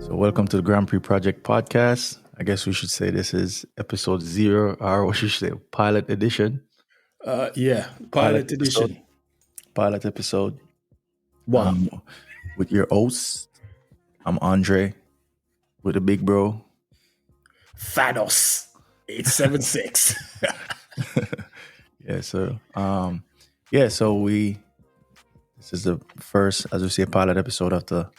So, welcome to the Grand Prix Project Podcast. I guess we should say this is episode 0, or what should say, pilot edition. Pilot edition. Pilot episode. One. With your host, I'm Andre, with the big bro. Thanos 876. This is the first, as we say, pilot episode of the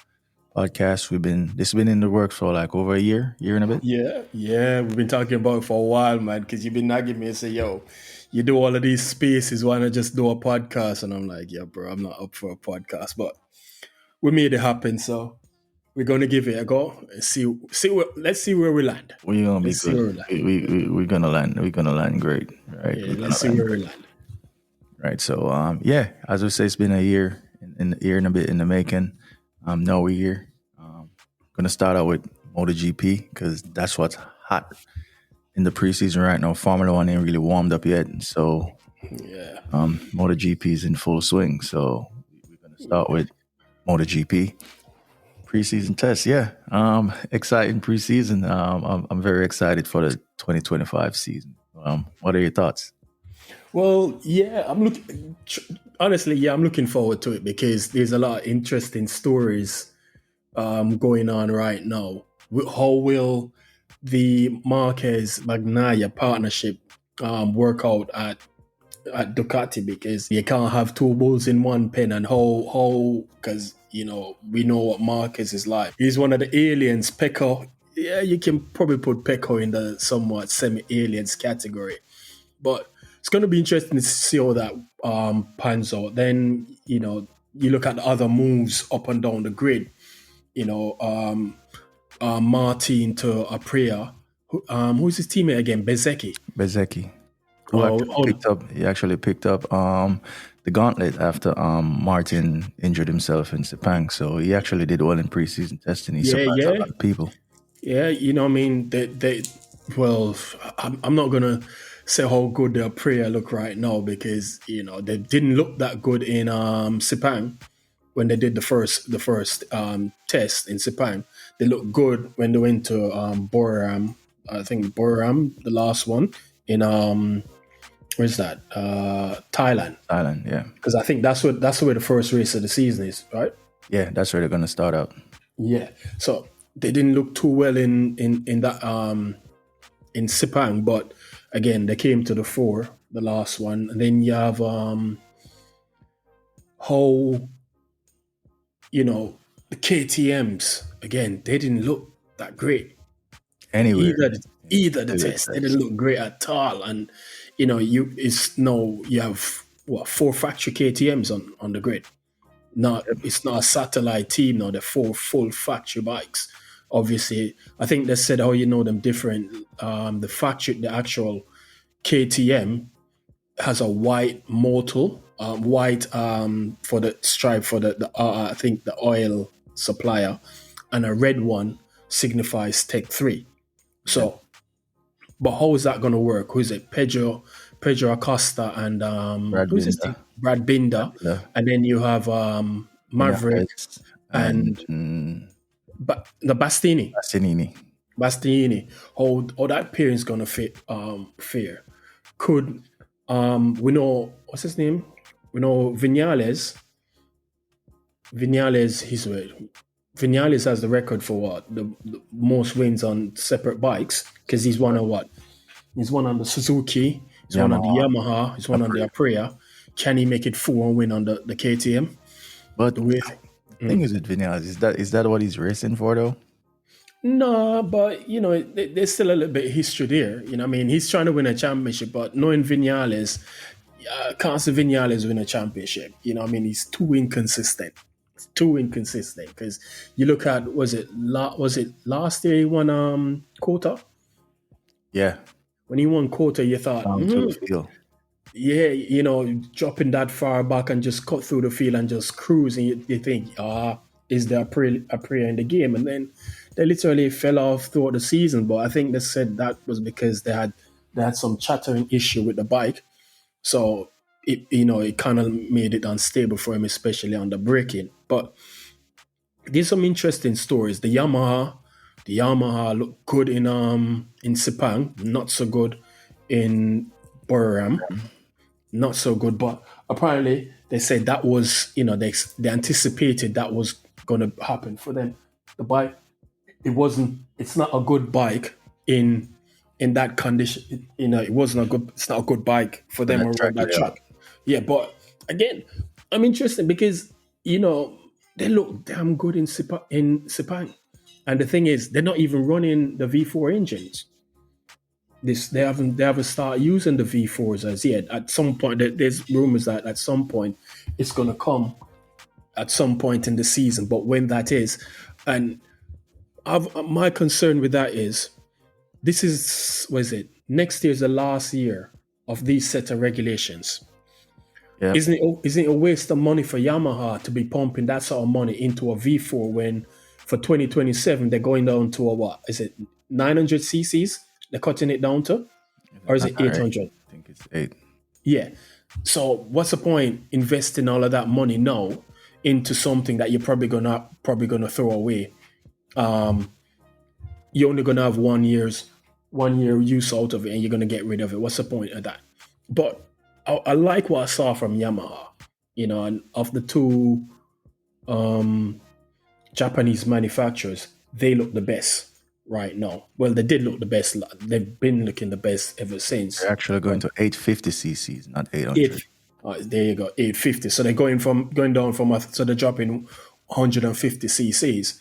podcast. This has been in the works for like over a year and a bit. Yeah, we've been talking about it for a while, man, because you've been nagging me and say, yo, you do all of these spaces, why not just do a podcast? And I'm like, yeah, bro, I'm not up for a podcast, but we made it happen, so we're gonna give it a go. Let's see where we land. We're gonna be good. We're gonna land. We're gonna land great, right? Yeah, let's see where we land. Right. So, as we say, it's been a year and a bit in the making. Now we're here. Gonna start out with MotoGP because that's what's hot in the preseason right now. Formula One ain't really warmed up yet, so MotoGP is in full swing. So we're gonna start with MotoGP preseason test. Yeah, exciting preseason. I'm very excited for the 2025 season. What are your thoughts? Well, yeah, I'm looking forward to it because there's a lot of interesting stories going on right now. How will the Marquez-Bagnaia partnership work out at Ducati? Because you can't have two bulls in one pen, and how because we know what Marquez is like. He's one of the aliens. Pecco, yeah, you can probably put Pecco in the somewhat semi-aliens category, but it's going to be interesting to see how that pans out. Then, you look at the other moves up and down the grid. Martin to Aprilia. Who's his teammate again? Bezzecchi. He actually picked up the gauntlet after Martin injured himself in Sepang. So he actually did well in preseason testing. He surprised a lot of people. Yeah, I mean, I'm not going to say how good the Aprilia look right now because, they didn't look that good in Sepang when they did the first test in Sepang. They looked good when they went to Buriram. I think Buriram, the last one in where's that? Thailand. Thailand, yeah. Because I think that's where the first race of the season is, right? Yeah, that's where they're gonna start out. Yeah. So they didn't look too well in that in Sepang, but again they came to the fore, the last one. And then you have the KTMs, again, they didn't look that great. Anyway, either the test, they didn't look great at all. And you have 4 factory KTMs on the grid. It's not a satellite team now. They're 4 full factory bikes. Obviously, I think they said how them different. The actual KTM has a white motor, white for the stripe for the I think the oil supplier, and a red one signifies Tech 3. So, but how is that going to work? Who is it? Pedro Acosta and Brad Binder, and then you have Maverick and the Bastianini. How that pairing is going to fit fare? Could we know what's his name? We know Vinales. Vinales has the record for what the most wins on separate bikes because he's won on what? He's won on the Suzuki. He's won on the Yamaha. He's won on the Aprilia. Can he make it 4 and win on the KTM? But the thing is with Vinales, is that what he's racing for though? No, but there's still a little bit of history there. I mean, he's trying to win a championship, but knowing Vinales, can't see Vinales win a championship. I mean, he's too inconsistent. It's too inconsistent because you look at was it last year he won Kota? Yeah. When he won Kota, you thought, dropping that far back and just cut through the field and just cruise, and you think, is there Aprilia in the game? And then they literally fell off throughout the season. But I think they said that was because they had some chattering issue with the bike, so it kind of made it unstable for him, especially on the braking. But there's some interesting stories. The Yamaha The Yamaha looked good in Sepang, not so good in Buriram, not so good. But apparently they said that was, they anticipated that was going to happen for them. The bike, it wasn't. It's not a good bike in that condition. It wasn't a good. It's not a good bike for them around that track. Yeah, but again, I'm interested because they look damn good in Sepang. And the thing is, they're not even running the V4 engines. They haven't started using the V4s as yet. At some point, there's rumors that at some point it's going to come at some point in the season. But when that is, and my concern with that is, this is, what is it? Next year's the last year of these set of regulations. Yep. Isn't it a waste of money for Yamaha to be pumping that sort of money into a V4 when for 2027 they're going down to a, what is it, 900 cc's? They're cutting it down to, or is it 800? I think it's 8. Yeah. So what's the point investing all of that money now into something that you're probably gonna throw away? You're only gonna have 1 year use out of it, and you're gonna get rid of it. What's the point of that? But I like what I saw from Yamaha, and of the two Japanese manufacturers, they look the best right now. Well, they did look the best. They've been looking the best ever since. They're actually going to 850 cc's, not 800. There you go, 850. So they're going down from, so they're dropping 150 cc's.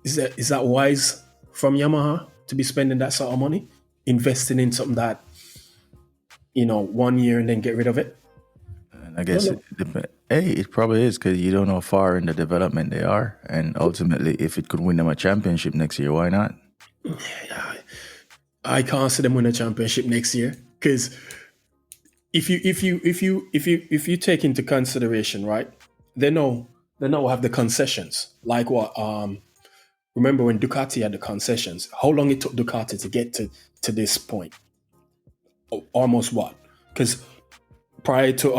Is that wise from Yamaha to be spending that sort of money, investing in something that 1 year and then get rid of it? And I guess it probably is, because you don't know how far in the development they are, and ultimately, if it could win them a championship next year, why not? I can't see them win a championship next year, because if you take into consideration, right, they now have the concessions, like what remember when Ducati had the concessions, how long it took Ducati to get to this point? Almost what? Because prior to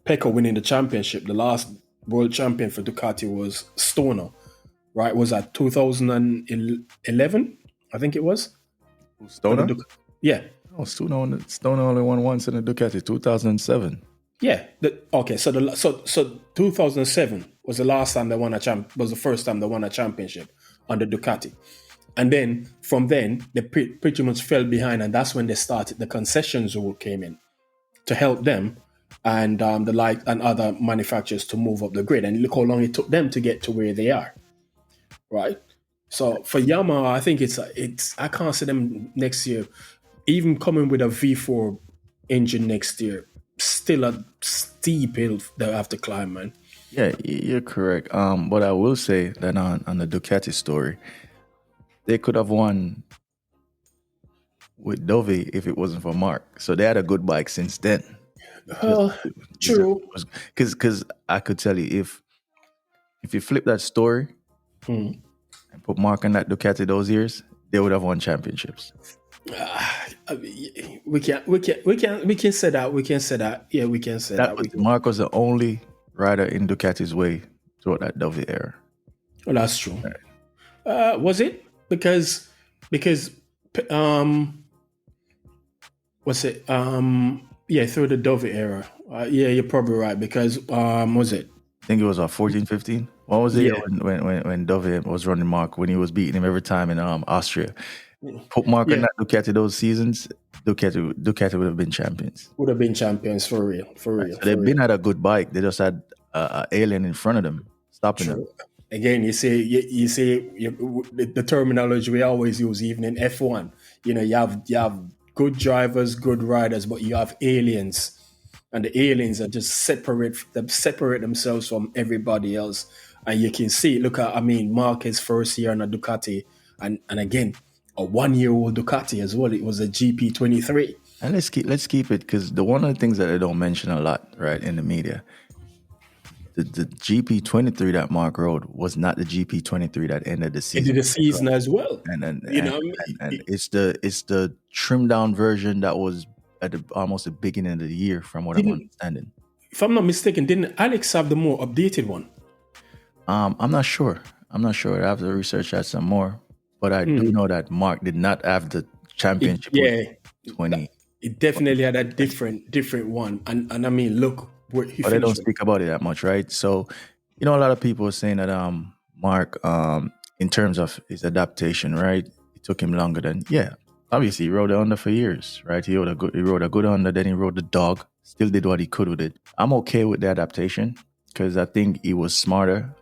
Pecco winning the championship, the last world champion for Ducati was Stoner, right? Was that 2011? I think it was. Stoner? Yeah. Oh, Stoner only won once in the Ducati, 2007. Yeah. So 2007 was the last time they won was the first time they won a championship under Ducati. And then from then, they pretty much fell behind, and that's when they started. The concessions rule came in to help them and and other manufacturers to move up the grid. And look how long it took them to get to where they are, right? So for Yamaha, I think I can't see them next year, even coming with a V4 engine next year. Still a steep hill they have to climb, man. Yeah, you're correct. But I will say that on the Ducati story, they could have won with Dove if it wasn't for Mark. So they had a good bike since then. True. Because I could tell you, if you flip that story and put Mark on that Ducati those years, they would have won championships. We can say that. We can say that. Yeah, we can say that. Mark was the only rider in Ducati's way throughout that Dove era. Well, that's true. Right. Was it? Because what's it? Yeah, through the Dove era. Yeah, you're probably right, because was it? I think it was 14, 15. What was it when Dove was running Mark, when he was beating him every time in Austria? Put Mark on that Ducati those seasons, Ducati would have been champions. Would have been champions for real. So they've been at a good bike. They just had an alien in front of them, stopping them. Again, you say the terminology we always use, even in F1. You have good drivers, good riders, but you have aliens, and the aliens are just separate themselves from everybody else. And you can see, look at Marquez's first year on a Ducati, and again a 1-year-old Ducati as well. It was a GP23. And let's keep it, because one of the things that I don't mention a lot, right, in the media. The GP23 that Mark rode was not the GP23 that ended the season. It did the season as well. And it's the trimmed down version that was at almost the beginning of the year, from what I'm understanding. If I'm not mistaken, didn't Alex have the more updated one? I'm not sure. I have to research that some more. But I do know that Mark did not have the championship with Yeah, 20. it definitely had a different one. And I mean, look where he But they don't finished with. speak about it that much, right? So, a lot of people are saying that Mark, in terms of his adaptation, right, it took him longer than obviously he rode the under for years, right? He rode a good under, then he rode the dog, still did what he could with it. I'm okay with the adaptation because I think he was smarter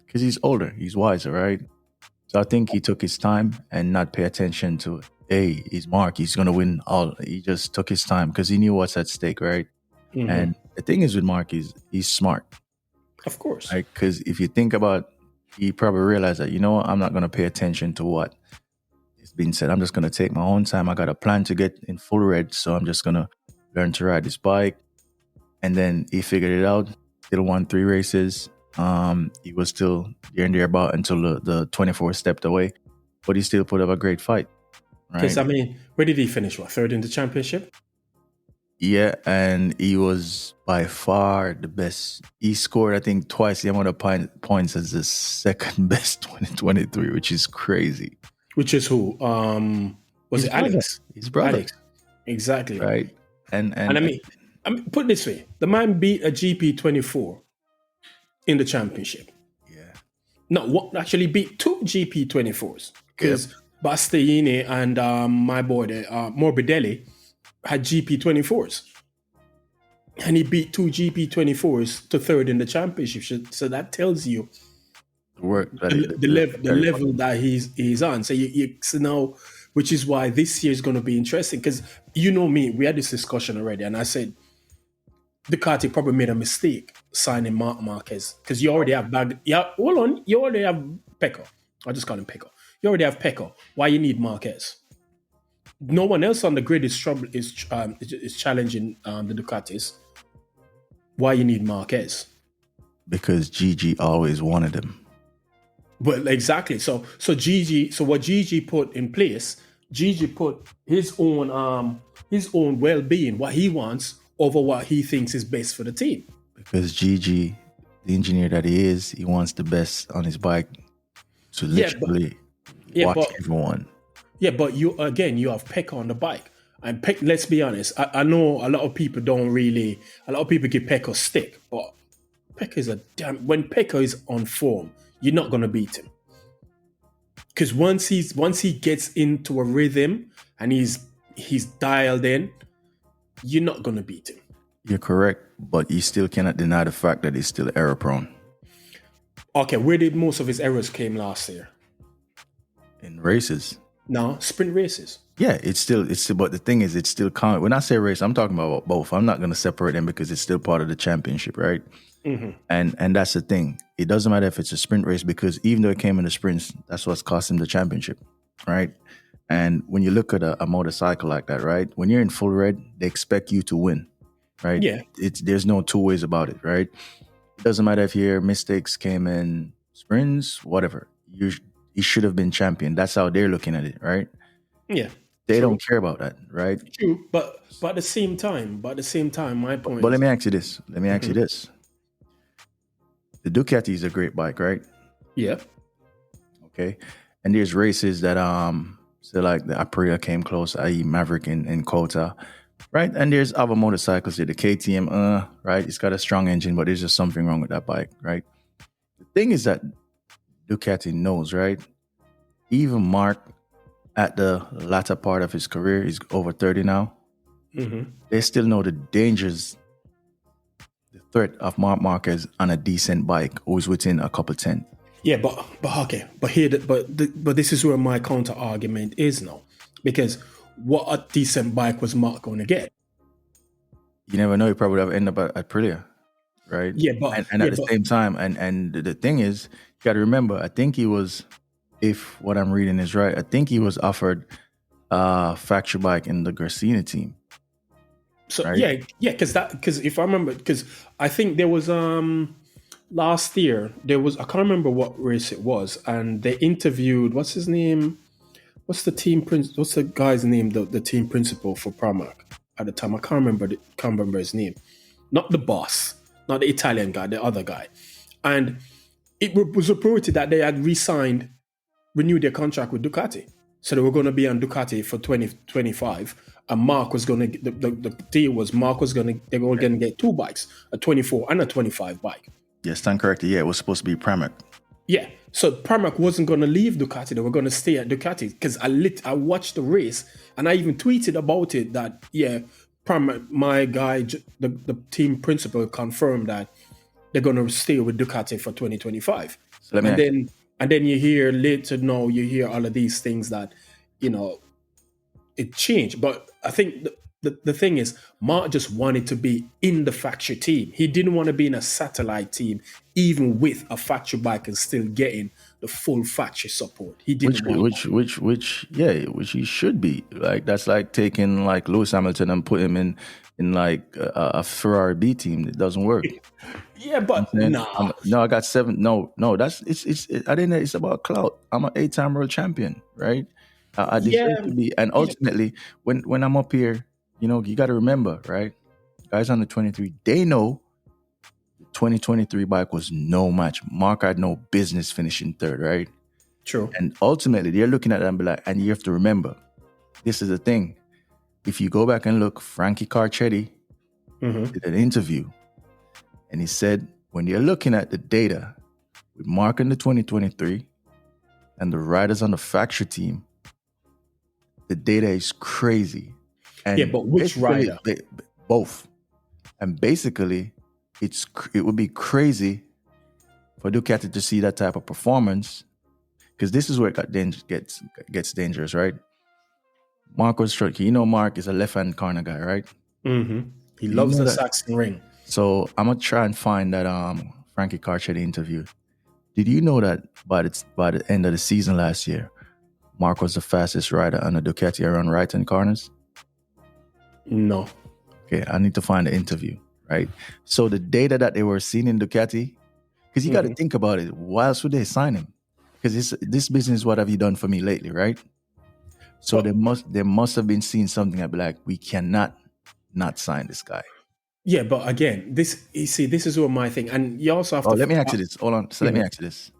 because he's older, he's wiser, right? So I think he took his time and not pay attention to, hey, he's Mark, he's gonna win all. He just took his time because he knew what's at stake, right? Mm-hmm. And the thing is with Mark is he's smart. Of course. Right? Because if you think about, he probably realized that, I'm not going to pay attention to what is being said. I'm just going to take my own time. I got a plan to get in full red. So I'm just going to learn to ride this bike. And then he figured it out. Still won 3 races. He was still there and thereabout until the 24 stepped away. But he still put up a great fight. Because, I mean, where did he finish? What, 3rd in the championship? Yeah, and he was by far the best. He scored, I think, twice the amount of points as the second best 2023, which is crazy. Which is who? Was it Alex? His brother. Alex. Exactly. Right. And I mean, put it this way. The man beat a GP24 in the championship. Yeah. No, actually beat 2 GP24s. Because Bastianini and my boy, Morbidelli, had GP24s. And he beat 2 GP24s to 3rd in the championship. So that tells you the work that the level that he's on. So you know, which is why this year is going to be interesting. Because me, we had this discussion already, and I said Ducati probably made a mistake signing Marc Marquez because you already have you already have Pecco. I just call him Pecco. You already have Pecco. Why you need Marquez? No one else on the grid is challenging the Ducatis. Why you need Marquez? Because Gigi always wanted him. Well, exactly. So what Gigi put in place, Gigi put his own well-being, what he wants, over what he thinks is best for the team. Because Gigi, the engineer that he is, he wants the best on his bike to literally watch everyone. Yeah, but you have Pecco on the bike. And let's be honest, I know a lot of people give Pecco stick, but Pecco is when Pecco is on form, you're not going to beat him. Because once he gets into a rhythm and he's dialed in, you're not going to beat him. You're correct, but you still cannot deny the fact that he's still error prone. Okay, where did most of his errors came last year? In races. No, sprint races. Yeah, it's still, but the thing is, it's still common. When I say race, I'm talking about both. I'm not going to separate them because it's still part of the championship, right? Mm-hmm. And that's the thing. It doesn't matter if it's a sprint race because even though it came in the sprints, that's what's cost him the championship, right? And when you look at a motorcycle like that, right? When you're in full red, they expect you to win, right? Yeah. There's no two ways about it, right? It doesn't matter if your mistakes came in sprints, whatever. He should have been champion. That's how they're looking at it, right? Yeah. They don't care about that, right? True, but at the same time, my point. But let me ask you this. The Ducati is a great bike, right? Yeah. Okay. And there's races that so like the Aprilia came close, i.e. Maverick in Kota, right? And there's other motorcycles here, the KTM, right? It's got a strong engine, but there's just something wrong with that bike, right? The thing is that Ducati knows, right? Even Mark, at the latter part of his career, he's over 30 now. Mm-hmm. They still know the dangers, the threat of Marc Marquez on a decent bike who's within a couple 10. Yeah, but okay, but this is where my counter argument is now, because what a decent bike was Mark going to get? You never know. He probably would have ended up at Aprilia, right? Yeah, but at the same time, and the thing is, you got to remember. I think he was, if what I'm reading is right, I think he was offered a factory bike in the Garcina team. So right? yeah, because if I remember, because I think there was last year I can't remember what race it was, and they interviewed what's his name, what's the guy's name, the team principal for Pramac at the time. I can't remember his name, not the boss, not the Italian guy, the other guy, and it was reported that they had re-signed renew their contract with Ducati. So they were going to be on Ducati for 2025. And Mark was going to, the deal was Mark was going to, they were going to get 2 bikes, a 24 and a 25 bike. Yes, stand corrected. Yeah, it was supposed to be Pramac. Yeah. So Pramac wasn't going to leave Ducati. They were going to stay at Ducati because I watched the race and I even tweeted about it that, yeah, Pramac, my guy, the team principal confirmed that they're going to stay with Ducati for 2025. So and then you hear later, no, you hear all of these things that, it changed. But I think the thing is, Mark just wanted to be in the factory team. He didn't want to be in a satellite team, even with a factory bike and still getting the full factory support. He didn't which he should be. Like, that's like taking like Lewis Hamilton and put him in like a Ferrari B team. It doesn't work. Yeah, but no, I got 7. No, that's it's. I didn't know it's about clout. I'm an 8-time world champion, right? I deserve to be. And ultimately, when I'm up here, you got to remember, right? Guys under 23, they know the 2023 bike was no match. Mark had no business finishing 3rd, right? True. And ultimately, they're looking at that and be like, and you have to remember, this is the thing. If you go back and look, Frankie Carcetti did an interview, and he said, when you're looking at the data with Mark in the 2023 and the riders on the factory team, the data is crazy. And yeah, but which rider? Both. And basically, it would be crazy for Ducati to see that type of performance, because this is where it gets dangerous, right? Mark was tricky. Mark is a left-hand corner guy, right? Mm-hmm. He loves the Saxon ring. So I'm gonna try and find that Frankie Carcetti interview. Did you know that by the end of the season last year, Mark was the fastest rider on the Ducati around right-hand corners? No. Okay, I need to find the interview, right? So the data that they were seeing in Ducati, because you got to think about it. Why else would they sign him? Because this business, what have you done for me lately, right? So they must have been seeing something that be like, we cannot not sign this guy. Yeah, but again, this is what my thing, and you also have to. Let me ask you this. Hold on. So let me ask you this.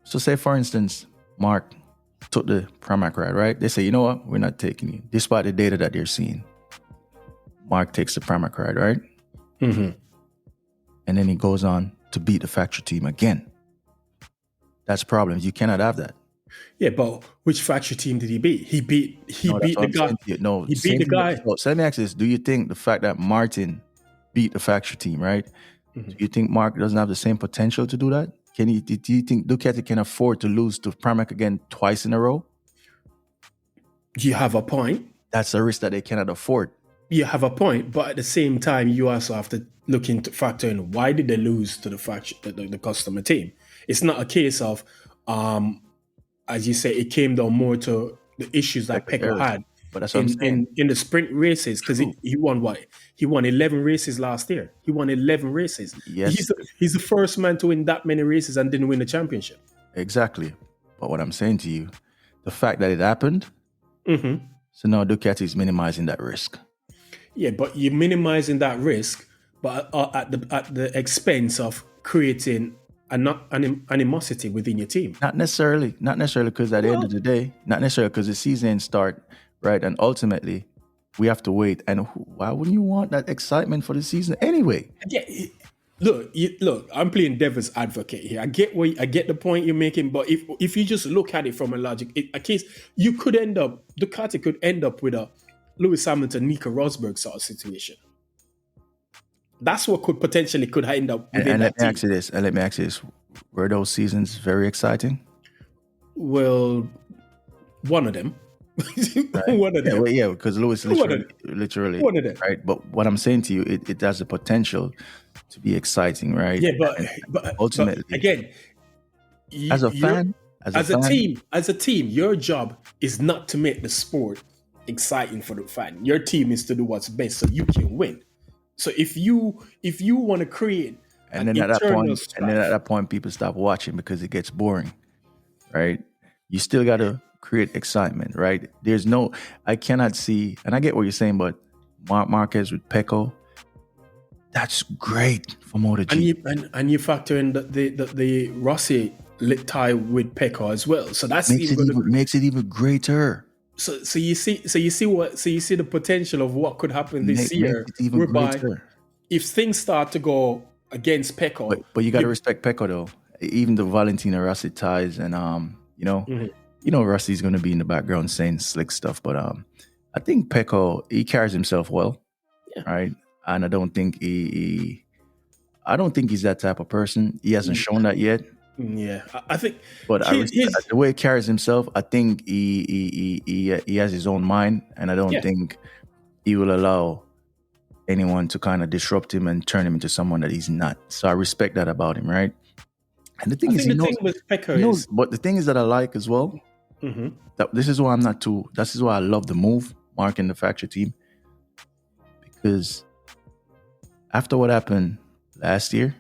So say, for instance, Mark took the Pramac ride, right? They say, you know what? We're not taking you. Despite the data that they're seeing, Mark takes the Pramac ride, right? Mm-hmm. And then he goes on to beat the factory team again. That's problems. You cannot have that. Yeah, but which factory team did he beat? He beat the guy. He beat the guy. So let me ask you this. Do you think the fact that Martin beat the factory team, right? Do you think Mark doesn't have the same potential to do that? Do you think Ducati can afford to lose to Pramac again twice in a row? You have a point. That's a risk that they cannot afford. You have a point, but at the same time, you also have to look into factor in why did they lose to the factory, the customer team. It's not a case of, as you say, it came down more to the issues that Pecco had. But that's what I'm saying. In the sprint races, because he won what? He won 11 races last year. He won 11 races. Yes. He's the first man to win that many races and didn't win the championship. Exactly. But what I'm saying to you, the fact that it happened, so now Ducati is minimizing that risk. Yeah, but you're minimizing that risk, but at the expense of creating animosity within your team. Not necessarily, because at the end of the day, not necessarily because the season start, right? And ultimately, we have to wait. And why wouldn't you want that excitement for the season anyway? Yeah, look. I'm playing devil's advocate here. I get the point you're making, but if you just look at it from a logic, Ducati could end up with a Lewis Hamilton, Nico Rosberg sort of situation. That's what could end up within and that let me ask you this. Were those seasons very exciting? Well, one of them. Right? One of them. Yeah, because Lewis literally one of them. Right? But what I'm saying to you, it has the potential to be exciting, right? Yeah, but ultimately, but again, as a team, your job is not to make the sport exciting for the fan. Your team is to do what's best so you can win. So if you want to create and then at that point people stop watching because it gets boring, right? You still got to create excitement, right? I cannot see, and I get what you're saying, but Marquez with Pecco, that's great for MotoGP. And you factor in the Rossi tie with Pecco as well. So that's makes it even greater. So you see the potential of what could happen this year, makes it even whereby greater. if things start to go against Pecco, but you got to respect Pecco though. Even the Valentino Rossi ties, and Rossi's going to be in the background saying slick stuff, but I think Pecco, he carries himself well, right? And I don't think he's that type of person. He hasn't shown that yet. Yeah, I think. But the way he carries himself, I think he has his own mind, and I don't think he will allow anyone to kind of disrupt him and turn him into someone that he's not. So I respect that about him, right? And the thing is, but the thing is that I like as well. Mm-hmm. That this is why I'm not too. This is why I love the move, Mark and the factory team, because after what happened last year,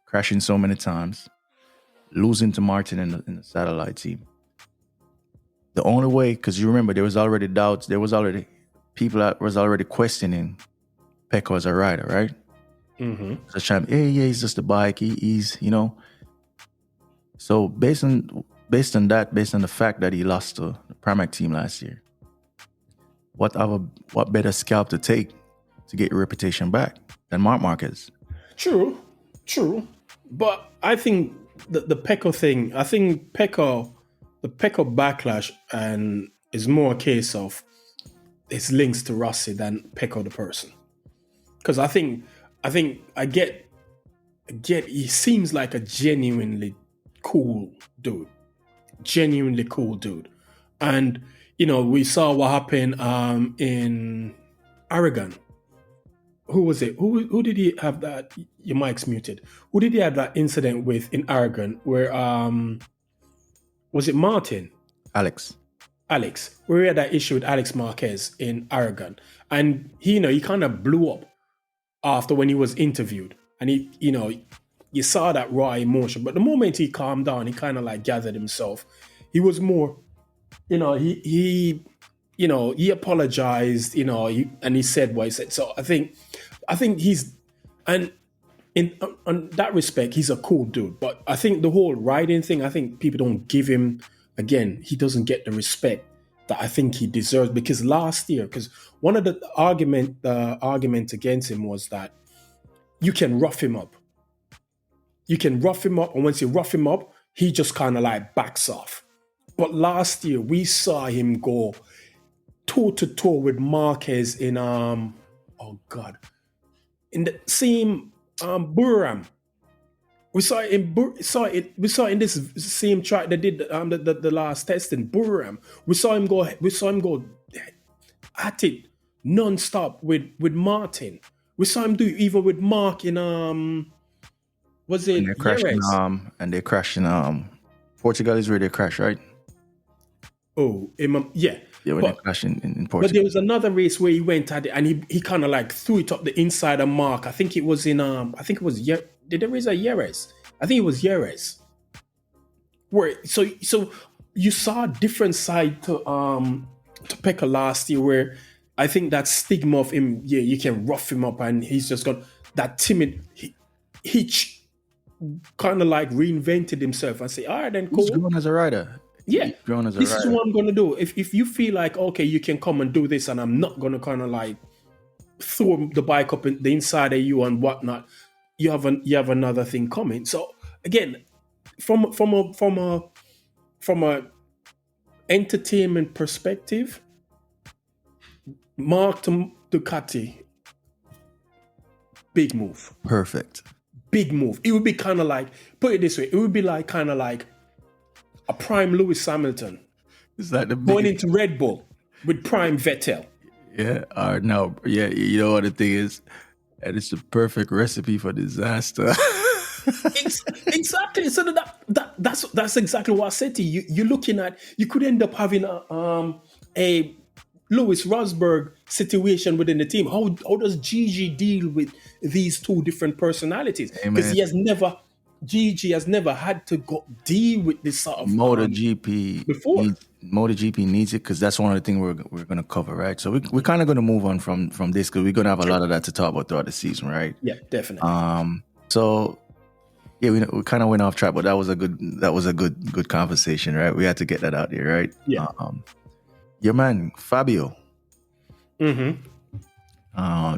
crashing so many times, losing to Martin in the satellite team, the only way, because you remember there was already doubts, there was already people that was already questioning Pecco as a rider, right? Mm-hmm. So champ, he's just a bike. He's So based on the fact that he lost to the Pramac team last year, what better scalp to take to get your reputation back than Marc Marquez? True. But I think the Pecco thing, the Pecco backlash and is more a case of its links to Rossi than Pecco the person. Because I think I get he seems like a genuinely cool dude. And we saw what happened in Aragon. Who was it? Who did he have that? Your mic's muted. Who did he have that incident with in Aragon? Where was it Martin? Alex, where he had that issue with Alex Marquez in Aragon, and he kind of blew up after when he was interviewed, and you saw that raw emotion. But the moment he calmed down, he kind of like gathered himself. He was more, he apologized, and he said what he said. So I think he's, and on that respect, he's a cool dude. But I think the whole riding thing, I think people don't give him, again, he doesn't get the respect that I think he deserves. Because last year, because one of the argument against him was that you can rough him up. And once you rough him up, he just kind of like backs off. But last year, we saw him go toe-to-toe with Marquez in in the same Buram. We saw it in this same track that did the last test in Buram. We saw him go at it non-stop with Martin. We saw him do it even with Mark in was it Jerez? And they crashed in Portugal is where they crashed, right? Oh, yeah. Yeah, when they crashed in Portugal. But there was another race where he went at it and he kind of like threw it up the inside of Mark. I think it was in did they race at Jerez? I think it was Jerez. Where so you saw a different side to Pecco last year, where I think that stigma of him, you can rough him up, and he's just got that timid. He kind of like reinvented himself and say, all right, then cool. He's grown as a rider. Yeah, this is what I'm going to do. If you feel like, okay, you can come and do this, and I'm not going to kind of like throw the bike up in the inside of you and whatnot, you have another thing coming. So again, from a entertainment perspective, Mark to Ducati, big move. Perfect. Big move. It would be kind of like, put it this way, it would be like kind of like a prime Lewis Hamilton. Is that the going into Red Bull with prime Vettel? Yeah. No. Yeah. You know what the thing is, and it's the perfect recipe for disaster. Exactly. So that's exactly what I said to you. You're looking at, you could end up having a Lewis Rosberg situation within the team. How does Gigi deal with these two different personalities? Because Gigi has never had to go deal with this sort of MotoGP before. MotoGP needs it, because that's one of the things we're going to cover, right? So we're kind of going to move on from this, because we're going to have a lot of that to talk about throughout the season, right? Yeah, definitely. So Yeah, we kind of went off track, but that was a good conversation, right? We had to get that out there, right? Yeah. Your man Fabio. Mm-hmm. I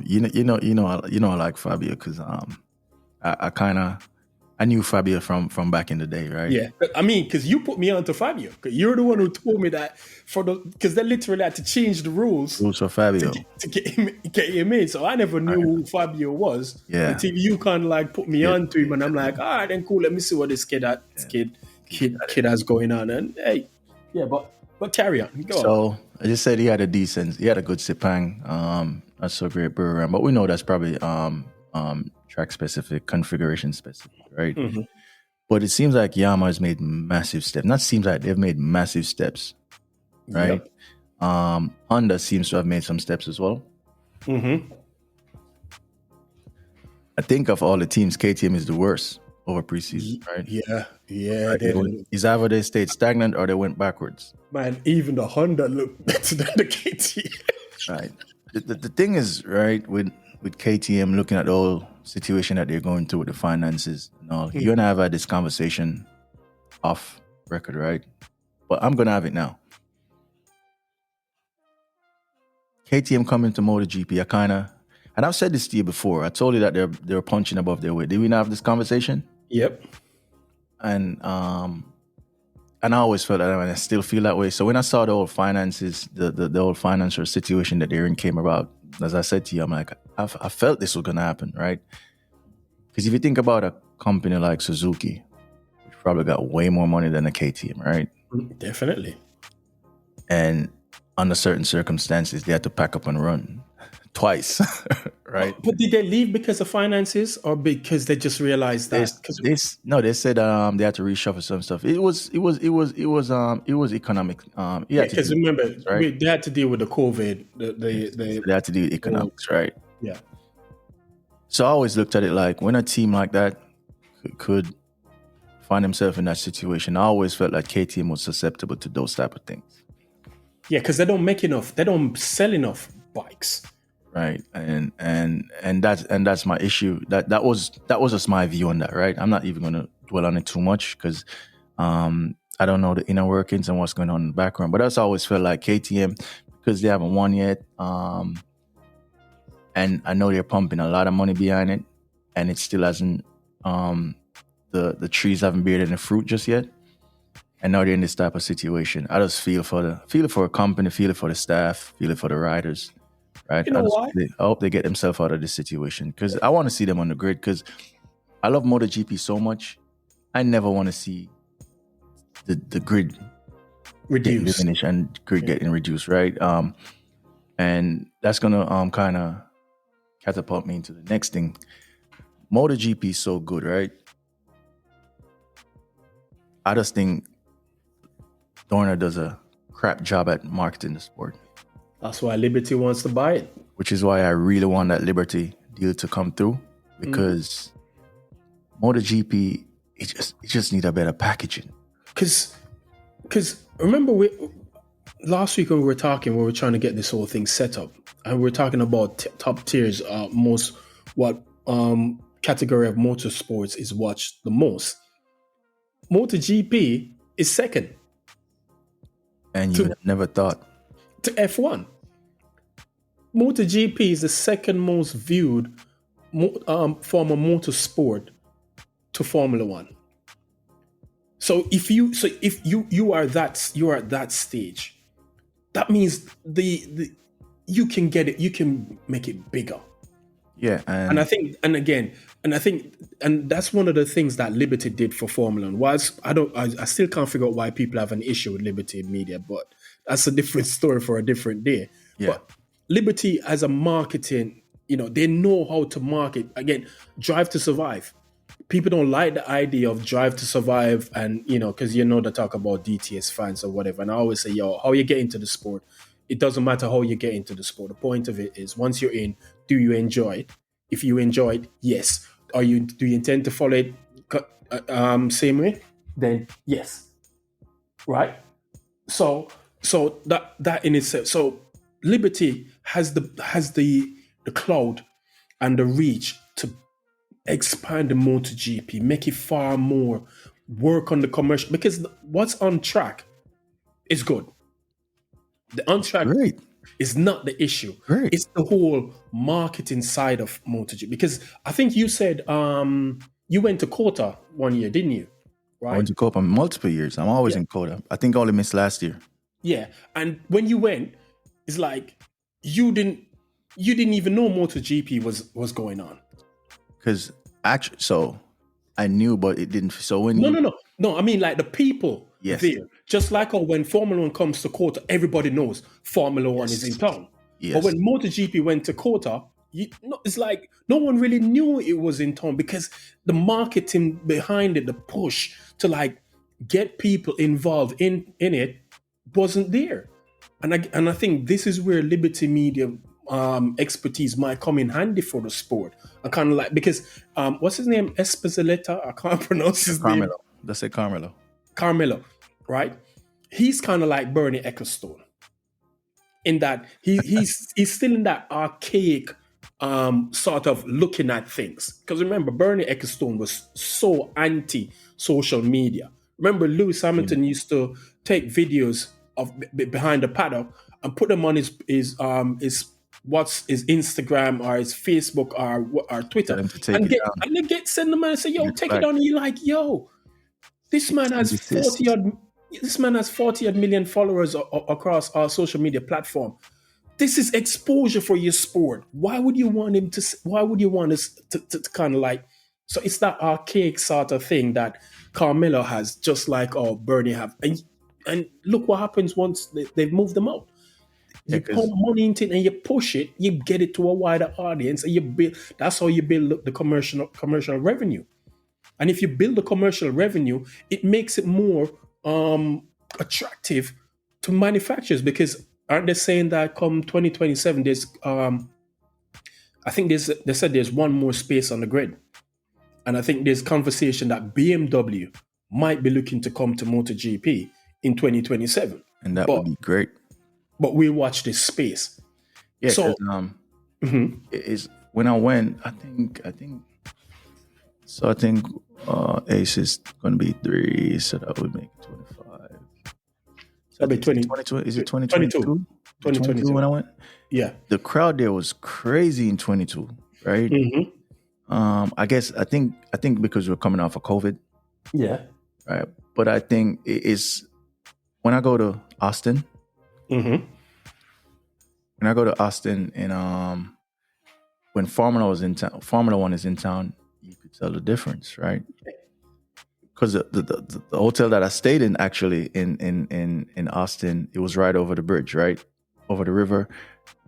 like Fabio because I knew Fabio from back in the day, right? Yeah, I mean, because you put me on to Fabio. 'Cause you're the one who told me that because they literally had to change the rules Rules for Fabio. to get him in. So I never knew who Fabio was Yeah. until you kind of like put me on to him, and I'm like, all right, then cool. Let me see what this kid has going on. And hey, yeah, but carry on. Go on. So I just said he had a good Sepang, not so great brewer, but we know that's probably track specific, configuration specific, right? Mm-hmm. But it seems like Yamaha has made massive steps. Not seems like they've made massive steps, right? Yep. Honda seems to have made some steps as well. Mm-hmm. I think of all the teams, KTM is the worst over preseason, right? Yeah. Right? It's either they stayed stagnant or they went backwards. Man, even the Honda looked better than the KTM. Right. The thing is, right, with KTM looking at the whole situation that they're going through with the finances and all, you and I have had this conversation off record, right? But I'm gonna have it now. KTM coming to MotoGP, and I've said this to you before. I told you that they're punching above their weight. Did we not have this conversation? Yep. And I always felt that, and I still feel that way. So when I saw the whole finances, the whole financial situation that they're in came about, as I said to you, I'm like, I felt this was gonna happen, right? Because if you think about a company like Suzuki, which probably got way more money than a KTM, right? Definitely. And under certain circumstances, they had to pack up and run twice, right? But did they leave because of finances or because they just realized that? They said they had to reshuffle some stuff. It was economic. Because remember, right? they had to deal with the COVID. They had to deal with economics, right? Yeah. So I always looked at it like when a team like that could find himself in that situation, I always felt like KTM was susceptible to those type of things. Yeah, because they don't make enough. They don't sell enough bikes. Right, and that's my issue. That was just my view on that. Right, I'm not even going to dwell on it too much because I don't know the inner workings and what's going on in the background. But that's always felt like KTM because they haven't won yet, and I know they're pumping a lot of money behind it, and it still hasn't. The trees haven't beared any fruit just yet, and now they're in this type of situation. I just feel for a company, feel it for the staff, feel it for the riders. Right. You know why? I hope they get themselves out of this situation because I want to see them on the grid because I love MotoGP so much. I never want to see the grid reduced and grid getting reduced, right? And that's gonna kind of catapult me into the next thing. MotoGP is so good, right? I just think Dorna does a crap job at marketing the sport. That's why Liberty wants to buy it. Which is why I really want that Liberty deal to come through because MotoGP, it just need a better packaging. Because remember last week when we were talking, we were trying to get this whole thing set up, and we were talking about top tiers, what category of motorsports is watched the most. MotoGP is second. And you never thought. To F1. MotoGP is the second most viewed form of motorsport to Formula One. So if you are at that stage, that means you can get it, you can make it bigger. Yeah, and I think that's one of the things that Liberty did for Formula One. Was I still can't figure out why people have an issue with Liberty Media, but that's a different story for a different day. Yeah. But Liberty as a marketing, they know how to market. Again, Drive to Survive. People don't like the idea of Drive to Survive, and because they talk about DTS fans or whatever. And I always say, how you get into the sport, it doesn't matter how you get into the sport. The point of it is, once you're in, do you enjoy it? If you enjoy it, yes. Do you intend to follow it same way? Then yes. Right? So that in itself. So Liberty has the cloud and the reach to expand the MotoGP, make it far more, work on the commercial, because what's on track is good. The on track Great. is not the issue. Great. It's the whole marketing side of MotoGP. Because I think you said you went to Kota one year, didn't you? Right? I went to Copa multiple years. I'm always in Kota. I think I only missed last year. Yeah. And when you went, it's like you didn't even know MotoGP was going on. Because actually, so I knew, but it didn't. So when No. I mean, like the people Yes. there. Just like when Formula One comes to Kota, everybody knows Formula One is in town. Yes. But when MotoGP went to Kota, it's like no one really knew it was in town because the marketing behind it, the push to like get people involved in it wasn't there. And I think this is where Liberty Media expertise might come in handy for the sport. I kind of like, because what's his name? Esposito? I can't pronounce his name. Let's say Carmelo. Carmelo, right? He's kind of like Bernie Ecclestone in that he's still in that archaic sort of looking at things. Because remember, Bernie Ecclestone was so anti-social media. Remember, Lewis Hamilton used to take videos of behind the paddock and put them on his Instagram or his Facebook or Twitter, and they send them and say, "Yo, take it down." And you're like, "Yo, this man has 40 odd million followers across our social media platform. This is exposure for your sport. Why would you want him to? Why would you want us to kind of like?" So it's that archaic sort of thing that Carmelo has, just like Bernie have, and look what happens once they've moved them out. You put money into it and you push it, you get it to a wider audience, and you build. That's how you build the commercial revenue. And if you build the commercial revenue, it makes it more attractive to manufacturers, because aren't they saying that come 2027, there's I think they said there's one more space on the grid, and I think there's conversation that BMW might be looking to come to MotoGP in 2027, and that would be great. But we'll watch this space. Yeah, so is when I went, I think Ace is going to be 3, so that would make 25. So that'd be 20. Is it 2022? 2022 when I went? Yeah. The crowd there was crazy in 22, right? Mm-hmm. I think because we're coming off of COVID. Yeah. Right. But I think it is when I go to Austin. Mm-hmm. When I go to Austin and when Formula One is in town, you could tell the difference, right? Because the hotel that I stayed in actually in Austin, it was right over the bridge, right over the river,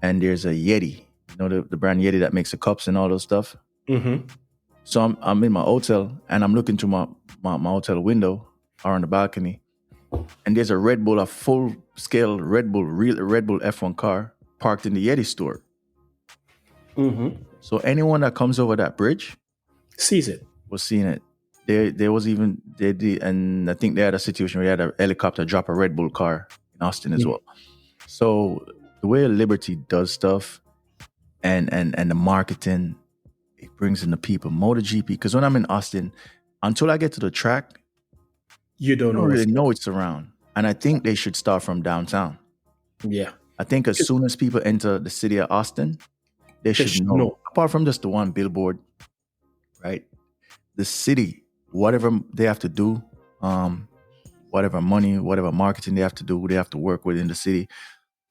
and there's a Yeti, the brand Yeti that makes the cups and all those stuff. Mm-hmm. So I'm in my hotel and I'm looking through my hotel window or on the balcony, and there's a full-scale Red Bull F1 car parked in the Yeti store. Mm-hmm. So anyone that comes over that bridge sees it. Was seeing it. There was even and I think they had a situation where they had a helicopter drop a Red Bull car in Austin as well. So the way Liberty does stuff and the marketing, it brings in the people. MotoGP, because when I'm in Austin, until I get to the track, you don't really know it's around. And I think they should start from downtown. Yeah. I think as soon as people enter the city of Austin, they should know. Apart from just the one billboard, right? The city, whatever they have to do, whatever money, whatever marketing they have to do, they have to work with in the city